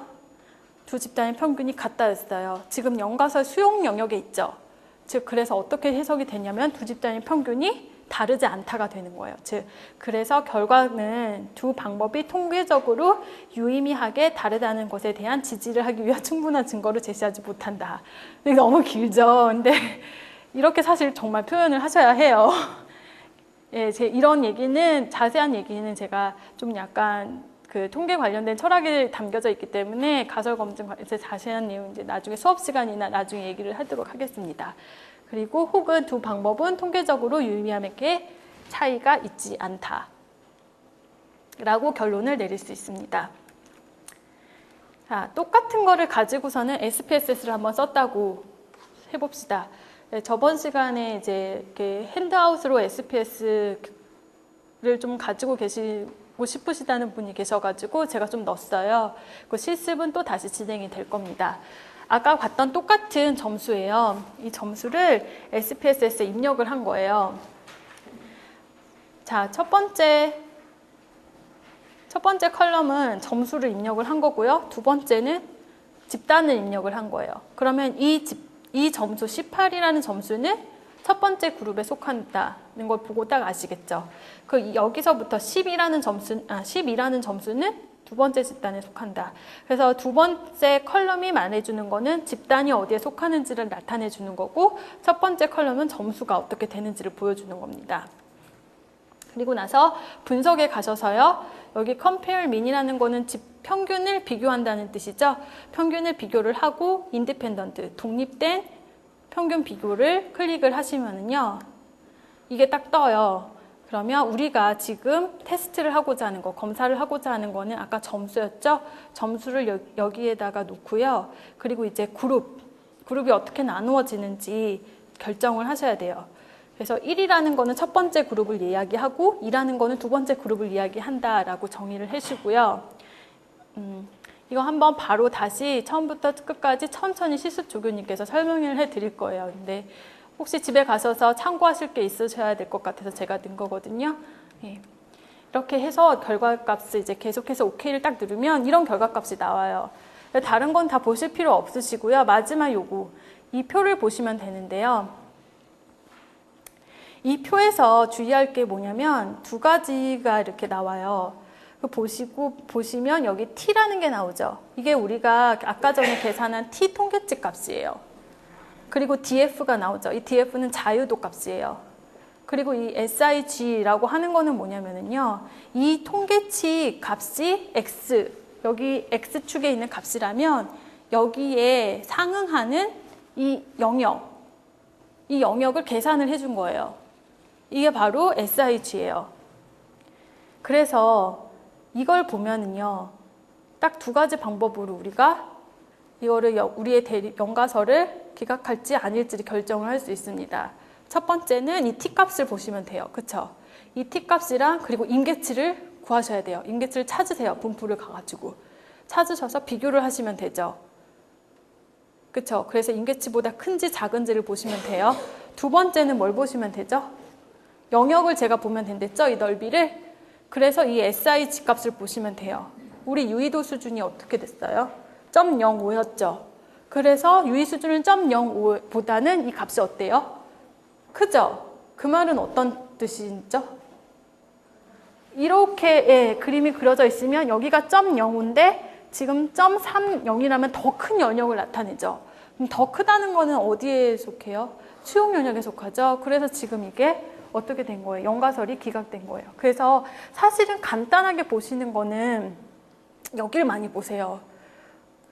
두 집단의 평균이 같다였어요. 지금 영가설 수용 영역에 있죠. 즉 그래서 어떻게 해석이 되냐면 두 집단의 평균이 다르지 않다가 되는 거예요. 즉, 그래서 결과는 두 방법이 통계적으로 유의미하게 다르다는 것에 대한 지지를 하기 위한 충분한 증거를 제시하지 못한다. 이게 너무 길죠. 근데 이렇게 사실 정말 표현을 하셔야 해요. 예, 이런 얘기는, 자세한 얘기는 제가 좀 약간 그 통계 관련된 철학이 담겨져 있기 때문에 가설 검증 관련해서 자세한 내용 이제 나중에 수업 시간이나 나중에 얘기를 하도록 하겠습니다. 그리고 혹은 두 방법은 통계적으로 유의미하게 차이가 있지 않다 라고 결론을 내릴 수 있습니다. 자, 똑같은 거를 가지고서는 SPSS를 한번 썼다고 해봅시다. 네, 저번 시간에 이제 이렇게 핸드아웃으로 SPS를 좀 가지고 계시고 싶으시다는 분이 계셔가지고 제가 좀 넣었어요. 그 실습은 또 다시 진행이 될 겁니다. 아까 봤던 똑같은 점수예요. 이 점수를 SPSS에 입력을 한 거예요. 자, 첫 번째 컬럼은 점수를 입력을 한 거고요. 두 번째는 집단을 입력을 한 거예요. 그러면 이 점수 18이라는 점수는 첫 번째 그룹에 속한다는 걸 보고 딱 아시겠죠? 여기서부터 12라는 점수는 두 번째 집단에 속한다. 그래서 두 번째 컬럼이 말해주는 거는 집단이 어디에 속하는지를 나타내 주는 거고, 첫 번째 컬럼은 점수가 어떻게 되는지를 보여주는 겁니다. 그리고 나서 분석에 가셔서요, 여기 compare mean이라는 거는 평균을 비교한다는 뜻이죠. 평균을 비교를 하고 independent, 독립된 평균 비교를 클릭을 하시면은요, 이게 딱 떠요. 그러면 우리가 지금 테스트를 하고자 하는 거, 검사를 하고자 하는 거는 아까 점수였죠? 점수를 여기에다가 놓고요. 그리고 이제 그룹이 어떻게 나누어지는지 결정을 하셔야 돼요. 그래서 1이라는 거는 첫 번째 그룹을 이야기하고 2라는 거는 두 번째 그룹을 이야기한다라고 정의를 해주고요. 이거 한번 바로 다시 처음부터 끝까지 천천히 실습 조교님께서 설명을 해드릴 거예요. 근데 혹시 집에 가셔서 참고하실 게 있으셔야 될 것 같아서 제가 넣은 거거든요. 예. 이렇게 해서 결과값을 이제 계속해서 OK를 딱 누르면 이런 결과값이 나와요. 다른 건 다 보실 필요 없으시고요. 마지막 요거, 이 표를 보시면 되는데요. 이 표에서 주의할 게 뭐냐면 두 가지가 이렇게 나와요. 보시면 여기 T라는 게 나오죠. 이게 우리가 아까 전에 계산한 T 통계치 값이에요. 그리고 DF가 나오죠. 이 DF는 자유도 값이에요. 그리고 이 SIG라고 하는 거는 뭐냐면요, 이 통계치 값이 X, 여기 X축에 있는 값이라면 여기에 상응하는 이 영역을 계산을 해준 거예요. 이게 바로 SIG예요. 그래서 이걸 보면은요, 딱 두 가지 방법으로 우리가 이거를 우리의 연가설을 기각할지 아닐지를 결정을 할 수 있습니다. 첫 번째는 이 T값을 보시면 돼요. 그쵸? 이 T값이랑 그리고 임계치를 구하셔야 돼요. 임계치를 찾으세요. 분포를 가가지고. 찾으셔서 비교를 하시면 되죠. 그쵸? 그래서 임계치보다 큰지 작은지를 보시면 돼요. 두 번째는 뭘 보시면 되죠? 영역을 제가 보면 된댔죠? 이 넓이를. 그래서 이 SIG 값을 보시면 돼요. 우리 유의도 수준이 어떻게 됐어요? 0.05였죠. 그래서 유의 수준은 0.05보다는 이 값이 어때요? 크죠? 그 말은 어떤 뜻이죠? 이렇게 그림이 그려져 있으면 여기가 0.05인데 지금 0.30이라면 더 큰 영역을 나타내죠. 그럼 더 크다는 거는 어디에 속해요? 수용 영역에 속하죠. 그래서 지금 이게 어떻게 된 거예요? 연가설이 기각된 거예요. 그래서 사실은 간단하게 보시는 거는 여기를 많이 보세요.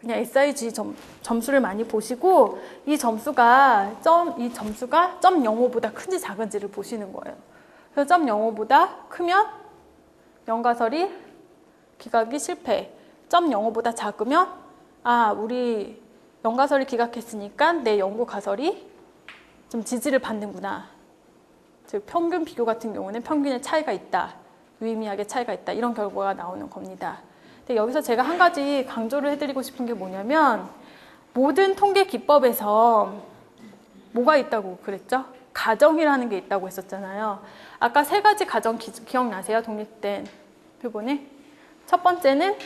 그냥 SIG 점수를 많이 보시고 이 점수가 0.05보다 큰지 작은지를 보시는 거예요. 그래서 0.05보다 크면 연가설이 기각이 실패. 0.05보다 작으면 우리 연가설이 기각했으니까 내 연구 가설이 좀 지지를 받는구나. 즉 평균 비교 같은 경우는 평균의 차이가 있다. 유의미하게 차이가 있다. 이런 결과가 나오는 겁니다. 근데 여기서 제가 한 가지 강조를 해드리고 싶은 게 뭐냐면 모든 통계 기법에서 뭐가 있다고 그랬죠? 가정이라는 게 있다고 했었잖아요. 아까 세 가지 가정 기억나세요? 독립된 표본에. 첫 번째는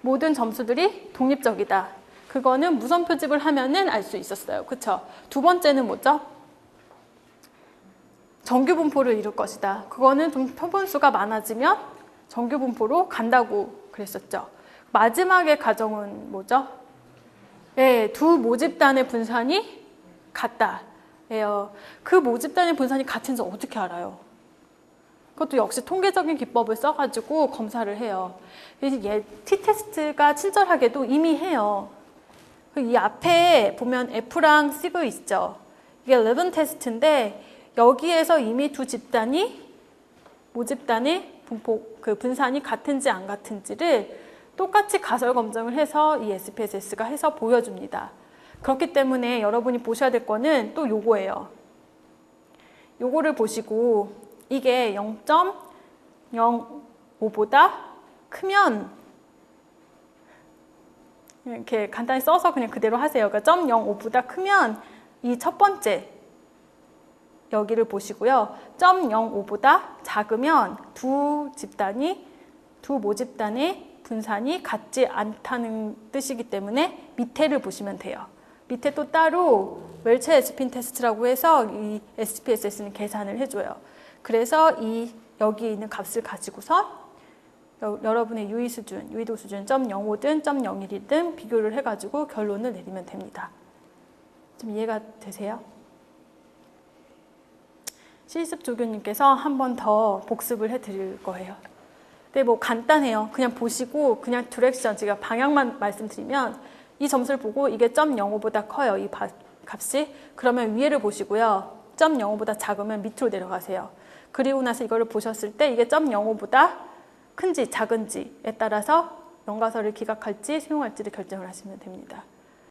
모든 점수들이 독립적이다. 그거는 무선 표집을 하면은 알 수 있었어요. 그쵸? 두 번째는 뭐죠? 정규 분포를 이룰 것이다. 그거는 좀 표본수가 많아지면 정규 분포로 간다고 그랬었죠. 마지막의 가정은 뭐죠? 네, 두 모집단의 분산이 같다. 그 모집단의 분산이 같은지 어떻게 알아요? 그것도 역시 통계적인 기법을 써가지고 검사를 해요. t-테스트가 친절하게도 이미 해요. 이 앞에 보면 F랑 시그 있죠. 이게 11 테스트인데 여기에서 이미 두 집단이 모집단의 분산이 같은지 안 같은지를 똑같이 가설 검증을 해서 이 SPSS가 해서 보여줍니다. 그렇기 때문에 여러분이 보셔야 될 거는 또 요거예요. 요거를 보시고 이게 0.05보다 크면 이렇게 간단히 써서 그냥 그대로 하세요. 그러니까 0.05보다 크면 이 첫 번째 여기를 보시고요. 0.05보다 작으면 두 모집단의 분산이 같지 않다는 뜻이기 때문에 밑에를 보시면 돼요. 밑에 또 따로 웰체 에스핀 테스트라고 해서 이 SPSS는 계산을 해줘요. 그래서 여기 있는 값을 가지고서 여러분의 유의도 수준 0.05든 0.01이든 비교를 해가지고 결론을 내리면 됩니다. 좀 이해가 되세요? 실습 조교님께서 한 번 더 복습을 해드릴 거예요. 근데 뭐 간단해요. 그냥 보시고 그냥 디렉션, 제가 방향만 말씀드리면 이 점수를 보고 이게 0.05보다 커요. 이 값이. 그러면 위에를 보시고요. 0.05보다 작으면 밑으로 내려가세요. 그리고 나서 이거를 보셨을 때 이게 0.05보다 큰지 작은지에 따라서 연가설을 기각할지 수용할지를 결정을 하시면 됩니다.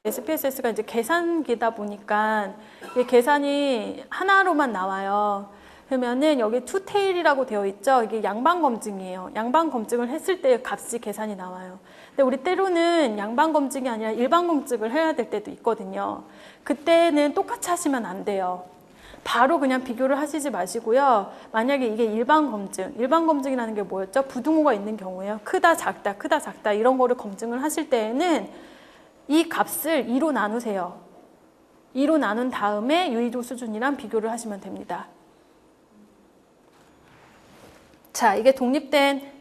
SPSS가 이제 계산기다 보니까 이 계산이 하나로만 나와요. 그러면은 여기 투테일이라고 되어 있죠. 이게 양방 검증이에요. 양방 검증을 했을 때 값이 계산이 나와요. 근데 우리 때로는 양방 검증이 아니라 일반 검증을 해야 될 때도 있거든요. 그때는 똑같이 하시면 안 돼요. 바로 그냥 비교를 하시지 마시고요. 만약에 이게 일반 검증이라는 게 뭐였죠? 부등호가 있는 경우에요. 크다, 작다 이런 거를 검증을 하실 때에는 이 값을 2로 나누세요. 2로 나눈 다음에 유의도 수준이랑 비교를 하시면 됩니다. 자, 이게 독립된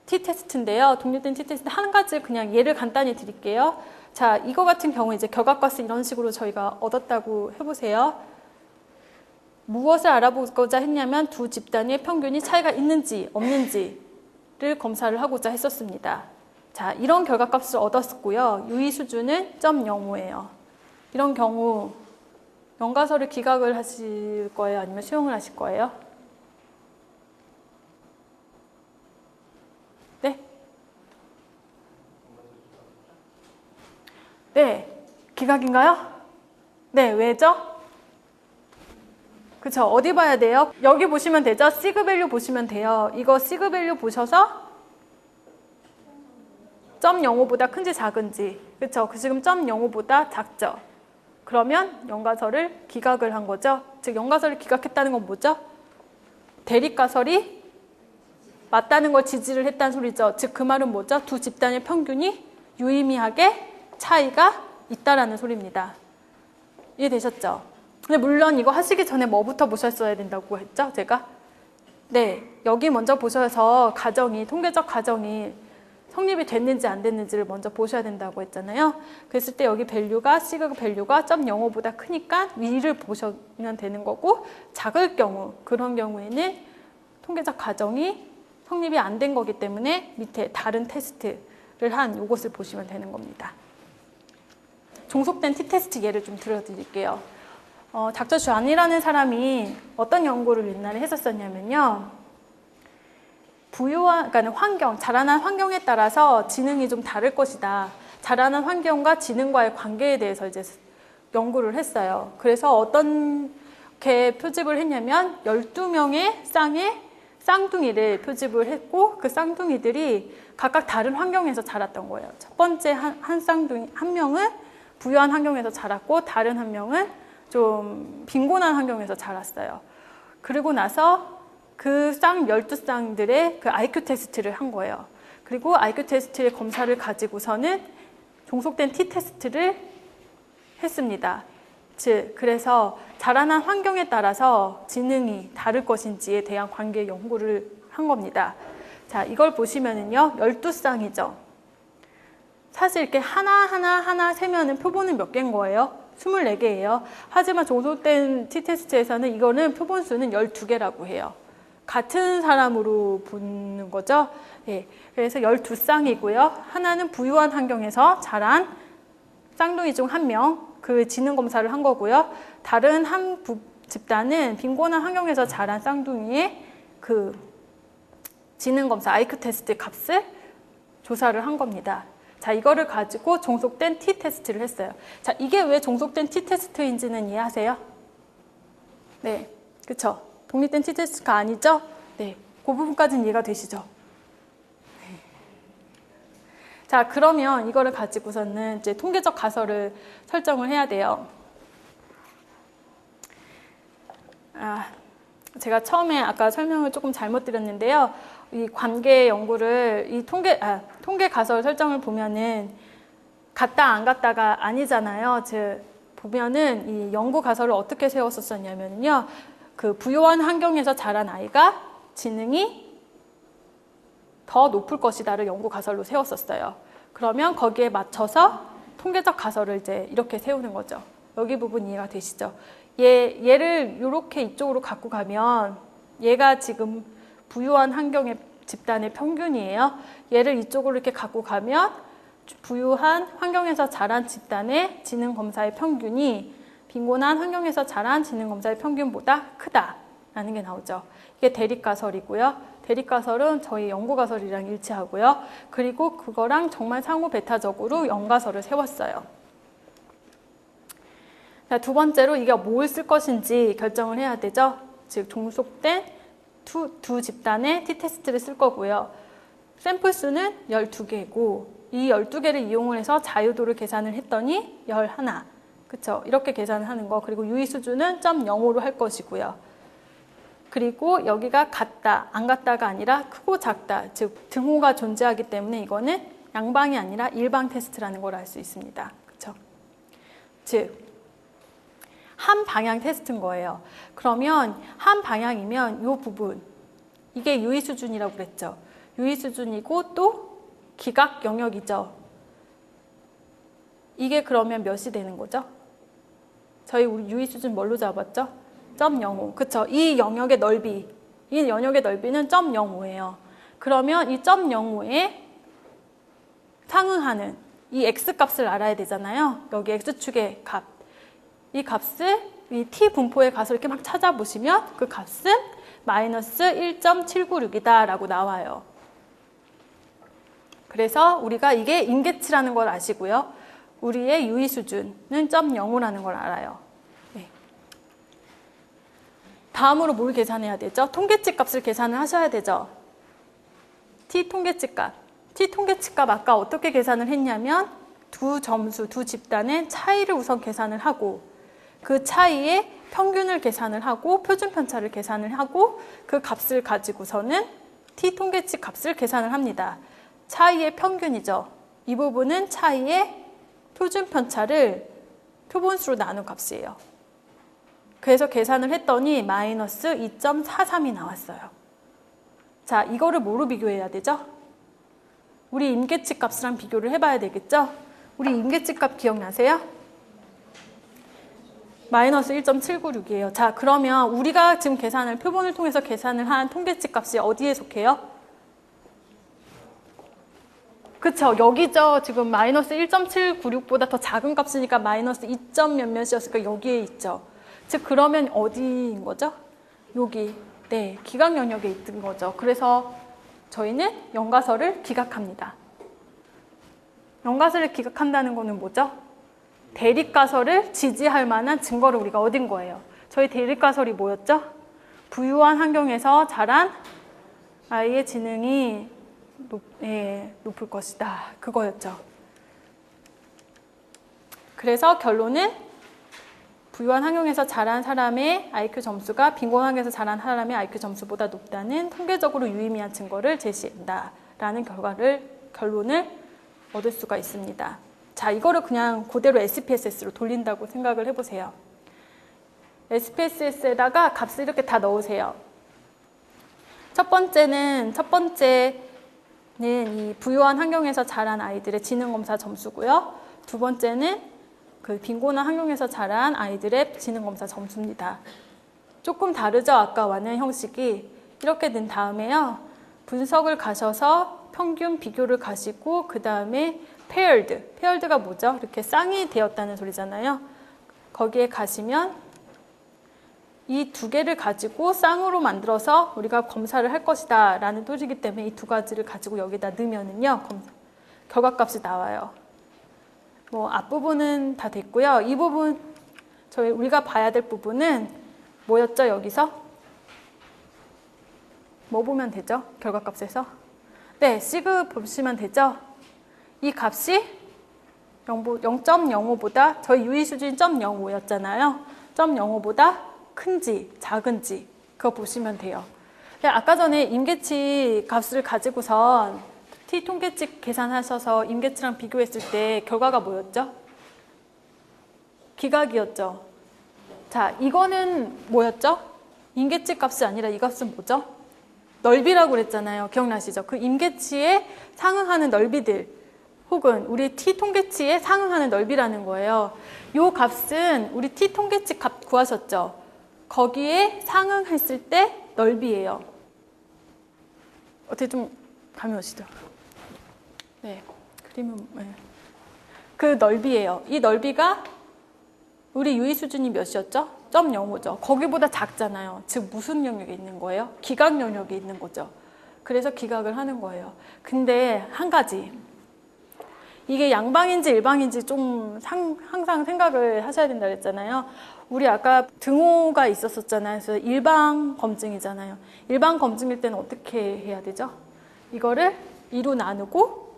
t-테스트인데요. 독립된 t-테스트 한 가지 그냥 예를 간단히 드릴게요. 자, 이거 같은 경우 이제 결과값을 이런 식으로 저희가 얻었다고 해보세요. 무엇을 알아보고자 했냐면 두 집단의 평균이 차이가 있는지 없는지를 검사를 하고자 했었습니다. 자, 이런 결과값을 얻었고요. 유의 수준은 0.05예요. 이런 경우 연가설을 기각을 하실 거예요? 아니면 수용을 하실 거예요? 네? 네, 기각인가요? 네, 왜죠? 그쵸, 어디 봐야 돼요? 여기 보시면 되죠? 시그 밸류 보시면 돼요. 이거 시그 밸류 보셔서 0.05보다 큰지 작은지, 그쵸? 지금 0.05보다 작죠? 그러면 연가설을 기각을 한 거죠? 즉 연가설을 기각했다는 건 뭐죠? 대립가설이 맞다는 걸 지지를 했다는 소리죠. 즉 그 말은 뭐죠? 두 집단의 평균이 유의미하게 차이가 있다라는 소리입니다. 이해되셨죠? 근데 물론 이거 하시기 전에 뭐부터 보셨어야 된다고 했죠? 제가? 네, 여기 먼저 보셔서 통계적 가정이 성립이 됐는지 안 됐는지를 먼저 보셔야 된다고 했잖아요. 그랬을 때 여기 시그 밸류가 0.05보다 크니까 위를 보시면 되는 거고, 작을 경우, 그런 경우에는 통계적 가정이 성립이 안 된 거기 때문에 밑에 다른 테스트를 한 이것을 보시면 되는 겁니다. 종속된 t-테스트 예를 좀 들어드릴게요. 닥터 쟈이라는 사람이 어떤 연구를 옛날에 했었냐면요. 그러니까 자라난 환경에 따라서 지능이 좀 다를 것이다. 자라난 환경과 지능과의 관계에 대해서 이제 연구를 했어요. 그래서 어떻게 표집을 했냐면 12명의 쌍둥이를 표집을 했고 그 쌍둥이들이 각각 다른 환경에서 자랐던 거예요. 첫 번째 한 명은 부유한 환경에서 자랐고 다른 한 명은 좀 빈곤한 환경에서 자랐어요. 그리고 나서 그 12쌍들의 그 IQ 테스트를 한 거예요. 그리고 IQ 테스트의 검사를 가지고서는 종속된 t-테스트를 했습니다. 즉, 그래서 자라난 환경에 따라서 지능이 다를 것인지에 대한 관계 연구를 한 겁니다. 자, 이걸 보시면은요, 12쌍이죠. 사실 이렇게 하나 세면은 표본은 몇 개인 거예요? 24개예요. 하지만 종속된 t-테스트에서는 이거는 표본 수는 12개라고 해요. 같은 사람으로 보는 거죠. 예, 그래서 12쌍이고요. 하나는 부유한 환경에서 자란 쌍둥이 중 한 명, 그 지능 검사를 한 거고요. 다른 한 집단은 빈곤한 환경에서 자란 쌍둥이의 그 지능 검사, IQ 테스트 값을 조사를 한 겁니다. 자, 이거를 가지고 종속된 t-테스트를 했어요. 자, 이게 왜 종속된 t-테스트인지는 이해하세요? 네, 그쵸? 독립된 t-테스트가 아니죠? 네, 그 부분까지는 이해가 되시죠? 네. 자, 그러면 이거를 가지고서는 이제 통계적 가설을 설정을 해야 돼요. 제가 처음에 아까 설명을 조금 잘못 드렸는데요. 이 관계 연구를, 이 통계 가설 설정을 보면은 같다 안 같다가 아니잖아요. 즉, 보면은 이 연구 가설을 어떻게 세웠었냐면요. 그 부유한 환경에서 자란 아이가 지능이 더 높을 것이다를 연구 가설로 세웠었어요. 그러면 거기에 맞춰서 통계적 가설을 이제 이렇게 세우는 거죠. 여기 부분 이해가 되시죠? 얘를 이렇게 이쪽으로 갖고 가면 얘가 지금 부유한 환경의 집단의 평균이에요. 얘를 이쪽으로 이렇게 갖고 가면 부유한 환경에서 자란 집단의 지능 검사의 평균이 빈곤한 환경에서 자란 지능 검사의 평균보다 크다라는 게 나오죠. 이게 대립가설이고요. 대립가설은 저희 연구가설이랑 일치하고요. 그리고 그거랑 정말 상호 배타적으로 연가설을 세웠어요. 자, 두 번째로 이게 뭘 쓸 것인지 결정을 해야 되죠. 즉, 종속된 두 집단의 t-테스트를 쓸 거고요. 샘플 수는 12개고 이 12개를 이용을 해서 자유도를 계산을 했더니 11. 그쵸? 이렇게 계산을 하는 거. 그리고 유의 수준은 0.05로 할 것이고요. 그리고 여기가 같다, 안 같다가 아니라 크고 작다, 즉 등호가 존재하기 때문에 이거는 양방이 아니라 일방 테스트라는 걸 알 수 있습니다. 그쵸? 즉, 한 방향 테스트인 거예요. 그러면 한 방향이면 이 부분, 이게 유의 수준이라고 그랬죠. 유의 수준이고 또 기각 영역이죠. 이게 그러면 몇이 되는 거죠? 우리 유의 수준 뭘로 잡았죠? 0.05. 그쵸? 이 영역의 넓이, 이 영역의 넓이는 0.05예요. 그러면 이 0.05에 상응하는 이 x 값을 알아야 되잖아요. 여기 x축의 값. 이 값을 이 t 분포의 값을 이렇게 막 찾아보시면 그 값은 마이너스 1.796이다 라고 나와요. 그래서 우리가 이게 임계치라는 걸 아시고요. 우리의 유의 수준은 0.05라는 걸 알아요. 네. 다음으로 뭘 계산해야 되죠? 통계치 값을 계산을 하셔야 되죠. t 통계치 값. t 통계치 값 아까 어떻게 계산을 했냐면 두 점수, 두 집단의 차이를 우선 계산을 하고 그 차이의 평균을 계산을 하고 표준 편차를 계산을 하고 그 값을 가지고서는 t 통계치 값을 계산을 합니다. 차이의 평균이죠. 이 부분은 차이의 표준 편차를 표본수로 나눈 값이에요. 그래서 계산을 했더니 마이너스 2.43이 나왔어요. 자, 이거를 뭐로 비교해야 되죠? 우리 임계치 값이랑 비교를 해봐야 되겠죠? 우리 임계치 값 기억나세요? 마이너스 1.796이에요. 자, 그러면 우리가 지금 표본을 통해서 계산을 한 통계치 값이 어디에 속해요? 그쵸, 여기죠. 지금 마이너스 1.796보다 더 작은 값이니까 마이너스 2점 몇몇이었으니까 여기에 있죠. 즉, 그러면 어디인 거죠? 여기, 네, 기각 영역에 있는 거죠. 그래서 저희는 연가설을 기각합니다. 연가설을 기각한다는 거는 뭐죠? 대립가설을 지지할 만한 증거를 우리가 얻은 거예요. 저희 대립가설이 뭐였죠? 부유한 환경에서 자란 아이의 지능이 높을 것이다. 그거였죠. 그래서 결론은 부유한 환경에서 자란 사람의 IQ 점수가 빈곤 환경에서 자란 사람의 IQ 점수보다 높다는 통계적으로 유의미한 증거를 제시한다라는 결론을 얻을 수가 있습니다. 자, 이거를 그냥 그대로 SPSS로 돌린다고 생각을 해보세요. SPSS에다가 값을 이렇게 다 넣으세요. 첫 번째는 이 부유한 환경에서 자란 아이들의 지능검사 점수고요. 두 번째는 그 빈곤한 환경에서 자란 아이들의 지능검사 점수입니다. 조금 다르죠? 아까와는 형식이. 이렇게 된 다음에요. 분석을 가셔서 평균 비교를 가시고 그 다음에 paired가 뭐죠? 이렇게 쌍이 되었다는 소리잖아요. 거기에 가시면 이 두 개를 가지고 쌍으로 만들어서 우리가 검사를 할 것이다 라는 소리이기 때문에 이 두 가지를 가지고 여기다 넣으면은요 결과값이 나와요. 뭐 앞부분은 다 됐고요. 이 부분 우리가 봐야 될 부분은 뭐였죠? 여기서 뭐 보면 되죠? 결과값에서 네, 시그 보시면 되죠? 이 값이 0.05보다 저희 유의 수준이 0.05였잖아요. 0.05보다 큰지 작은지 그거 보시면 돼요. 아까 전에 임계치 값을 가지고선 t 통계치 계산하셔서 임계치랑 비교했을 때 결과가 뭐였죠? 기각이었죠. 자, 이거는 뭐였죠? 임계치 값이 아니라 이 값은 뭐죠? 넓이라고 그랬잖아요. 기억나시죠? 그 임계치에 상응하는 넓이들 혹은 우리 t 통계치에 상응하는 넓이라는 거예요. 이 값은 우리 t 통계치 값 구하셨죠? 거기에 상응했을 때 넓이에요. 어떻게 좀 감이 오시죠? 네, 그림은 네. 그 넓이에요. 이 넓이가 우리 유의 수준이 몇이었죠? 0.05죠. 거기보다 작잖아요. 즉 무슨 영역에 있는 거예요? 기각 영역에 있는 거죠. 그래서 기각을 하는 거예요. 근데 한 가지, 이게 양방인지 일방인지 좀 항상 생각을 하셔야 된다 그랬잖아요. 우리 아까 등호가 있었잖아요. 그래서 일방 검증이잖아요. 일방 검증일 때는 어떻게 해야 되죠? 이거를 2로 나누고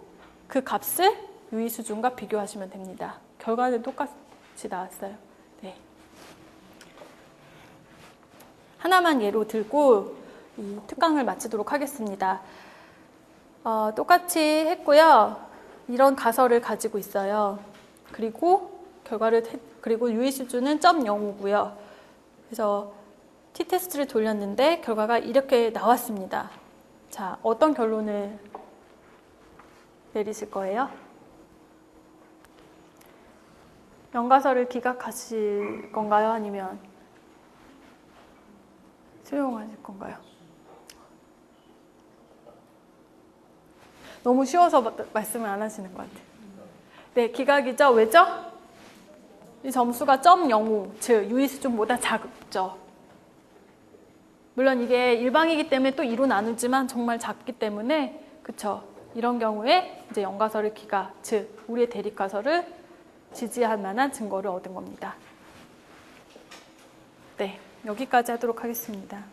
그 값을 유의 수준과 비교하시면 됩니다. 결과는 똑같이 나왔어요. 네. 하나만 예로 들고 이 특강을 마치도록 하겠습니다. 똑같이 했고요. 이런 가설을 가지고 있어요. 그리고 그리고 유의 수준은 0.05고요. 그래서 t-테스트를 돌렸는데 결과가 이렇게 나왔습니다. 자, 어떤 결론을 내리실 거예요? 연가설을 기각하실 건가요? 아니면 수용하실 건가요? 너무 쉬워서 말씀을 안 하시는 것 같아요. 네, 기각이죠. 왜죠? 이 점수가 0.05, 즉 유의 수준보다 작죠. 물론 이게 일방이기 때문에 또 2로 나누지만 정말 작기 때문에 그쵸. 이런 경우에 이제 연가설을 기각, 즉 우리의 대립가설을 지지할 만한 증거를 얻은 겁니다. 네, 여기까지 하도록 하겠습니다.